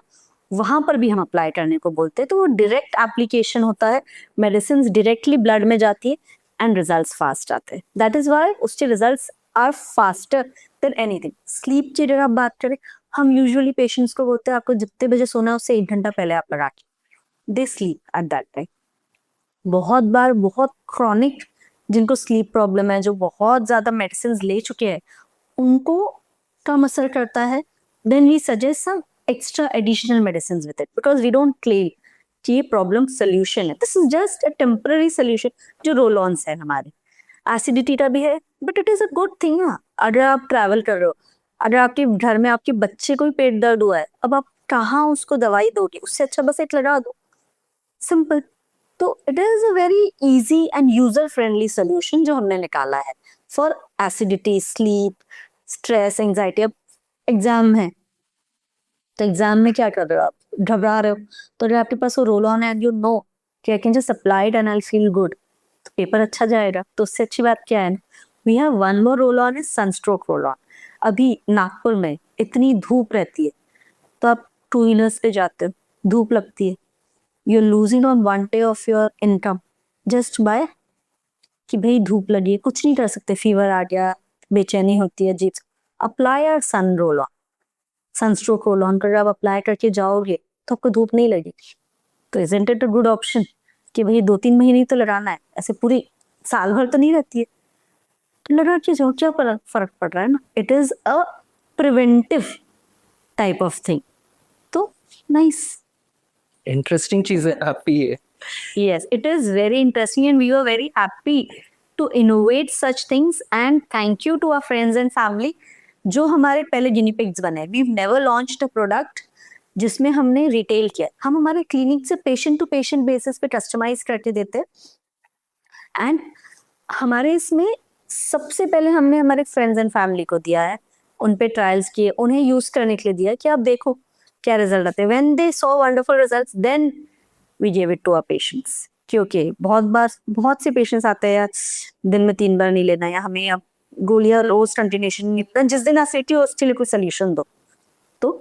वहां पर भी हम अप्लाई करने को बोलते हैं। तो वो डायरेक्ट एप्लीकेशन होता है, मेडिसिन डायरेक्टली ब्लड में जाती है एंड रिजल्ट्स फास्ट आते हैं। दैट इज वाई उसके results are faster than anything. Sleep की अगर आप बात करें, हम यूजुअली पेशेंट्स को बोलते हैं आपको जितने बजे सोना है उससे 1 घंटा पहले आप लगा के, they sleep at that time. बहुत बार बहुत क्रॉनिक जिनको स्लीप प्रॉब्लम है, जो बहुत ज्यादा मेडिसिन ले चुके हैं, उनको कम असर करता है। Then we suggest some extra additional medicine with it, because we don't claim कि ये प्रॉब्लम सोल्यूशन है। This is just a temporary solution जो रोल ऑन्स है हमारे। एसिडिटी का भी है, but it is a good thing. अगर आप ट्रैवल कर रहे हो, अगर आपके घर में आपके बच्चे को भी पेट दर्द हुआ है, अब आप कहाँ उसको दवाई दोगे? उससे अच्छा बस एक लगा दो, सिंपल। तो it is a very easy and user friendly solution जो हमने निकाला है for acidity, sleep, stress, anxiety. अब एग्जाम है, तो एग्जाम में क्या कर रहे हो आप? घबरा रहे हो, तो अगर आपके पास वो रोल ऑन है एंड यू नो कि I can just apply it and I feel good, तो पेपर अच्छा जाएगा। तो उससे अच्छी बात क्या है ना, we have one more roll on, is sunstroke roll on. अभी नागपुर में इतनी धूप रहती है, तो आप 2 व्हीलर्स पे जाते हो, धूप लगती है, you are losing on 1 day of your income just by कि भाई धूप लगी है, कुछ नहीं कर सकते, फीवर आ गया, बेचैनी होती है, अजीब। Apply our sun roll on, sunstroke roll on कर आप अप्लाई करके जाओगे तो आपको धूप नहीं लगेगी। तो isn't it a good option कि भाई 2-3 महीने तो लगाना है, ऐसे पूरी साल भर तो नहीं रहती है, तो लगा के जाओ, क्या फर्क पड़ रहा है ना। It is a preventive type of thing. तो नाइस। इंटरेस्टिंग चीज है आपकी ये। Yes, it is very interesting and we were very happy to innovate such things, and thank you to our friends and family जो हमारे पहले गिनी pigs बने। We've never launched a product जिसमें हमने रिटेल किया। हम हमारे क्लिनिक से पेशेंट टू पेशेंट बेसिस पे कस्टमाइज करके देते हैं। एंड हमारे इसमें सबसे पहले हमने हमारे फ्रेंड्स एंड फैमिली को दिया है, उन पे ट्रायल्स किए, उन्हें यूज करने के लिए दिया कि आप देखो क्या रिजल्ट आते हैं। When they saw wonderful results then we give it to our patients. क्योंकि बहुत बार बहुत से पेशेंट्स आते हैं यार, दिन में 3 बार नहीं लेना, या हमें अब गोलियां रोज कंटिन्यूशन नहीं लेना, जिस दिन एसिडिटी हो उसके लिए कोई सोल्यूशन दो। तो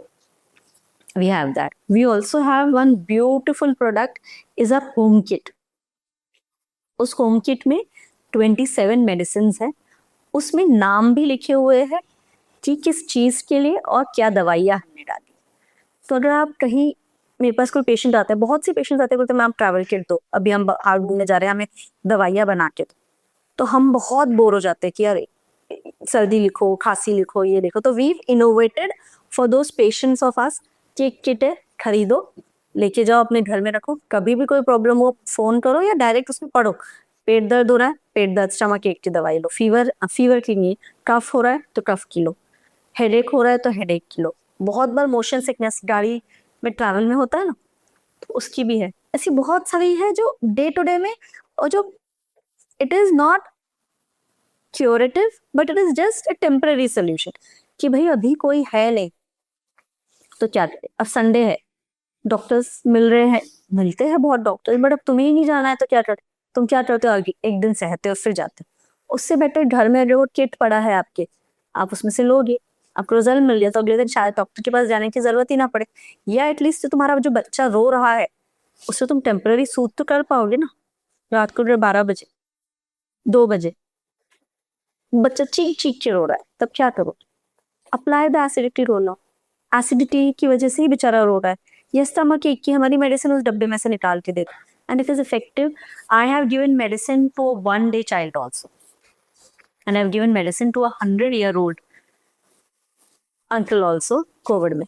we have that. We also have one beautiful product is a home kit. उस होम किट में 27 मेडिसिन है, उसमें नाम भी लिखे हुए हैं कि किस चीज के लिए और क्या दवाइयाँ हमने डाली। तो अगर आप कहीं, मेरे पास कोई पेशेंट आता है, बहुत से पेशेंट आते हैं बोलते हैं मैम ट्रैवल किट दो, अभी हम बाहर घूमने जा रहे हैं, हमें दवाइयाँ बना के दो। तो हम बहुत बोर हो जाते हैं कि यार सर्दी लिखो, खांसी लिखो, ये लिखो। तो we innovated for those patients of us कि एक किट है, खरीदो, लेके जाओ, अपने घर में रखो, कभी भी कोई प्रॉब्लम हो फोन करो या डायरेक्ट उसमें पढ़ो। पेट दर्द हो रहा है, पेट दर्द स्टमक एक की दवाई लो, फीवर की नहीं, कफ हो रहा है तो कफ की लो, हेडेक हो रहा है तो हेडेक की लो। बहुत बार मोशन सिकनेस गाड़ी में ट्रैवल में होता है ना, तो उसकी भी है। ऐसी बहुत सारी है जो डे टू डे में, और जो it is not curative but it is just a temporary solution कि भाई अभी कोई है नहीं तो क्या करें, अब संडे है, डॉक्टर्स मिल रहे हैं, मिलते हैं बहुत डॉक्टर्स, बट अब तुम्हें ही नहीं जाना है तो क्या करते, तुम क्या करते हो, एक दिन सहते हो फिर जाते हो। उससे बेटर घर में जो किट पड़ा है आपके, आप उसमें से लोगे, आपको रिजल्ट मिल गया तो अगले दिन शायद डॉक्टर के पास जाने की जरूरत ही ना पड़े, या एटलीस्ट तुम्हारा जो बच्चा रो रहा है उससे तुम टेम्पररी सूद तो कर पाओगे ना। रात को 12 बजे 2 बजे बच्चा चीख चीख के रो रहा है, तब क्या करो, apply the acidity roll. Acidity की वजह से ही बेचारा रो रहा है, ये स्टमक एक की हमारी मेडिसिन उस डब्बे में से निकाल के देते, and it is effective. I have given medicine to 1 day child also, and I have given medicine to 100-year-old uncle also Covid में।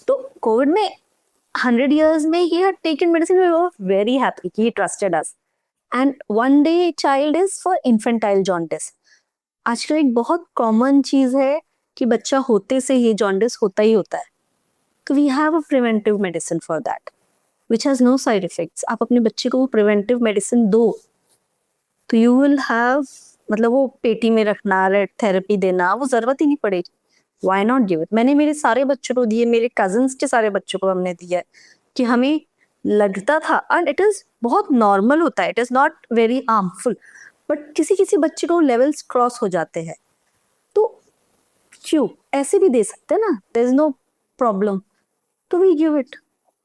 तो कोविड में 100 years में ही had taken medicine, we were very happy कि he trusted us. And 1 day child is for infantile jaundice. आजकल एक बहुत common चीज है कि बच्चा होते से ही जॉन्डिस होता ही होता है, तो we have a preventive medicine for that which has no side effects. आप अपने बच्चे को वो प्रिवेंटिव मेडिसिन दो तो यू विल हैव, मतलब वो पेटी में रखना, रेड थेरेपी देना, वो जरूरत ही नहीं पड़ेगी। Why not give it. मैंने मेरे सारे बच्चों को दिए, मेरे कजन्स के सारे बच्चों को हमने दिया है कि हमें लगता था, एंड इट इज बहुत नॉर्मल होता है, it is not very harmful, but किसी किसी बच्चे को लेवल्स क्रॉस हो जाते हैं, तो क्यों, ऐसे भी दे सकते हैं ना, देयर इज नो प्रॉब्लम। तो we give it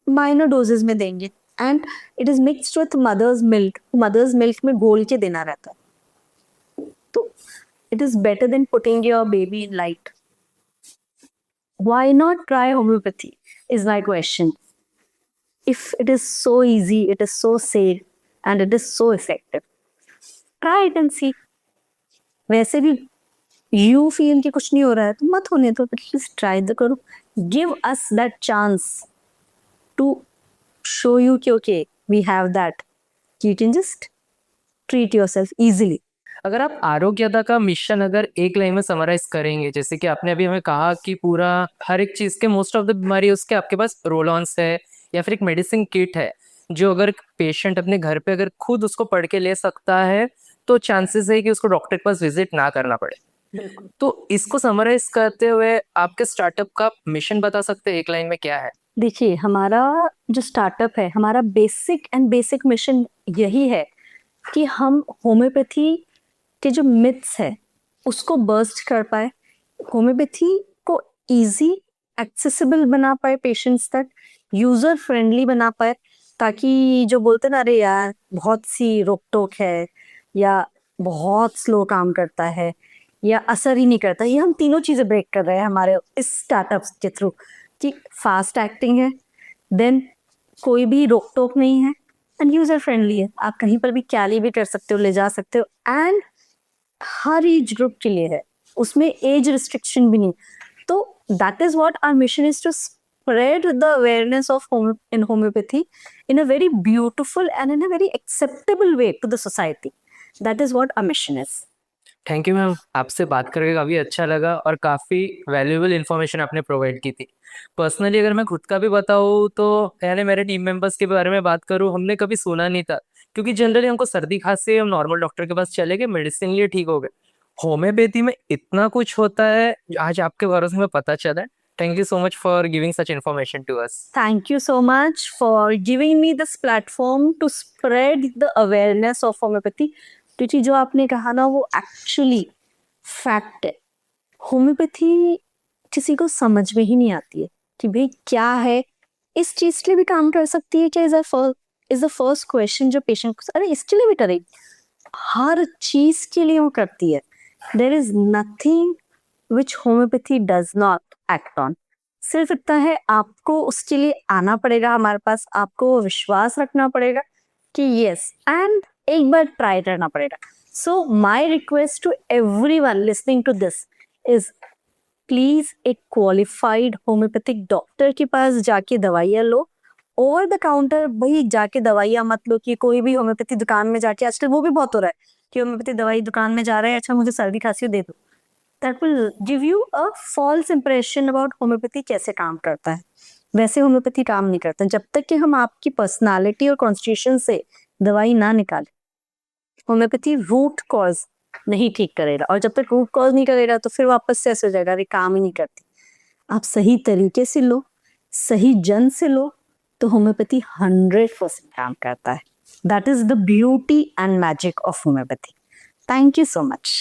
minor doses में देंगे, and it is mixed with mother's milk. Mother's milk में घोल के देना रहता है, तो it is better than putting your baby in light. Why not try homeopathy is my question. If it is so easy, it is so safe, and it is so effective, try it and see. वैसे भी you feel कि कुछ नहीं हो रहा है तो मत होने दो, एटलीस्ट ट्राई तो करो। Give us that chance to show you कि okay we have that, you can just treat yourself easily. अगर आप आरोग्यदा का मिशन अगर एक लाइन में समराइज करेंगे, जैसे कि आपने अभी हमें कहा कि पूरा हर एक चीज के मोस्ट ऑफ द बीमारी उसके आपके पास रोल ऑन्स है या फिर एक मेडिसिन किट है, जो अगर पेशेंट अपने घर पे अगर खुद उसको पढ़ के ले सकता है तो चांसेस है कि उसको डॉक्टर के पास विजिट ना करना पड़े। तो इसको समराइज करते हुए आपके स्टार्टअप का मिशन बता सकते हैं एक लाइन में क्या है? देखिए, हमारा जो स्टार्टअप है, हमारा बेसिक मिशन यही है कि हम होम्योपैथी के जो मिथ्स है उसको बर्स्ट कर पाए, होम्योपैथी को इजी एक्सेसिबल बना पाए पेशेंट्स तक, यूजर फ्रेंडली बना पाए, ताकि जो बोलते ना अरे यार बहुत सी रोक टोक है, या बहुत स्लो काम करता है, या असर ही नहीं करता, ये हम तीनों चीजें ब्रेक कर रहे हैं हमारे इस स्टार्टअप के थ्रू। कि फास्ट एक्टिंग है, देन कोई भी रोक टोक नहीं है, एंड यूजर फ्रेंडली है, आप कहीं पर भी कैरी भी कर सकते हो, ले जा सकते हो, एंड हर एज ग्रुप के लिए है, उसमें एज रिस्ट्रिक्शन भी नहीं। तो that is what our mission is, to spread the awareness of in homeopathy in a very beautiful and in a very acceptable way to the society. That is what our mission is. Thank you ma'am, आपसे बात करके काफ़ी अच्छा लगा और काफ़ी valuable information आपने provide की थी। पर्सनली अगर मैं खुद का भी बताऊँ तो यानी मेरे टीम मेंबर्स के बारे में बात करूँ, हमने कभी सुना नहीं था, क्योंकि जनरली हमको सर्दी खांसी हम नॉर्मल डॉक्टर के पास चले गए, मेडिसिन लिए ठीक हो गए। होम्योपैथी में इतना कुछ होता है आज आपके भरोसे में पता चला है. Thank you so much for giving such information to us. Thank you so much for giving me this platform to spread the awareness of homeopathy. क्योंकि जो आपने कहा ना वो एक्चुअली फैक्ट है. होम्योपैथी किसी को समझ में ही नहीं आती है कि भाई क्या है, इस चीज के लिए भी काम कर सकती है क्या, इज द फर्स्ट क्वेश्चन जो पेशेंट को, अरे इसके लिए भी करेगी, हर चीज के लिए वो करती है. There is nothing which homeopathy does not act on. सिर्फ इतना है आपको उसके लिए आना पड़ेगा हमारे पास, आपको विश्वास रखना पड़ेगा कि यस, एंड एक बार ट्राई करना पड़ेगा. So my request to everyone listening to this is please एक क्वालिफाइड होम्योपैथिक डॉक्टर के पास जाके दवाइयाँ लो. ओवर द काउंटर भाई जाके दवाइयाँ मत लो कि कोई भी होम्योपैथी दुकान में जाके, आजकल वो भी बहुत हो रहा है कि होम्योपैथी दवाई दुकान में जा रहे हैं, अच्छा मुझे सर्दी खांसी दे दो. That will give you a false impression about homeopathy कैसे काम करता है. वैसे होम्योपैथी काम नहीं करता जब तक कि हम आपकी पर्सनालिटी और कॉन्स्टिट्यूशन से दवाई ना निकालें. होम्योपैथी रूट कॉज नहीं ठीक करेगा, और जब तक रूट कॉज नहीं करेगा तो फिर वापस से ऐसे हो जाएगा, अरे काम ही नहीं करती. आप सही तरीके से लो, सही जन से लो, तो होम्योपैथी 100% काम करता है. That is the beauty and magic of homeopathy. Thank you so much.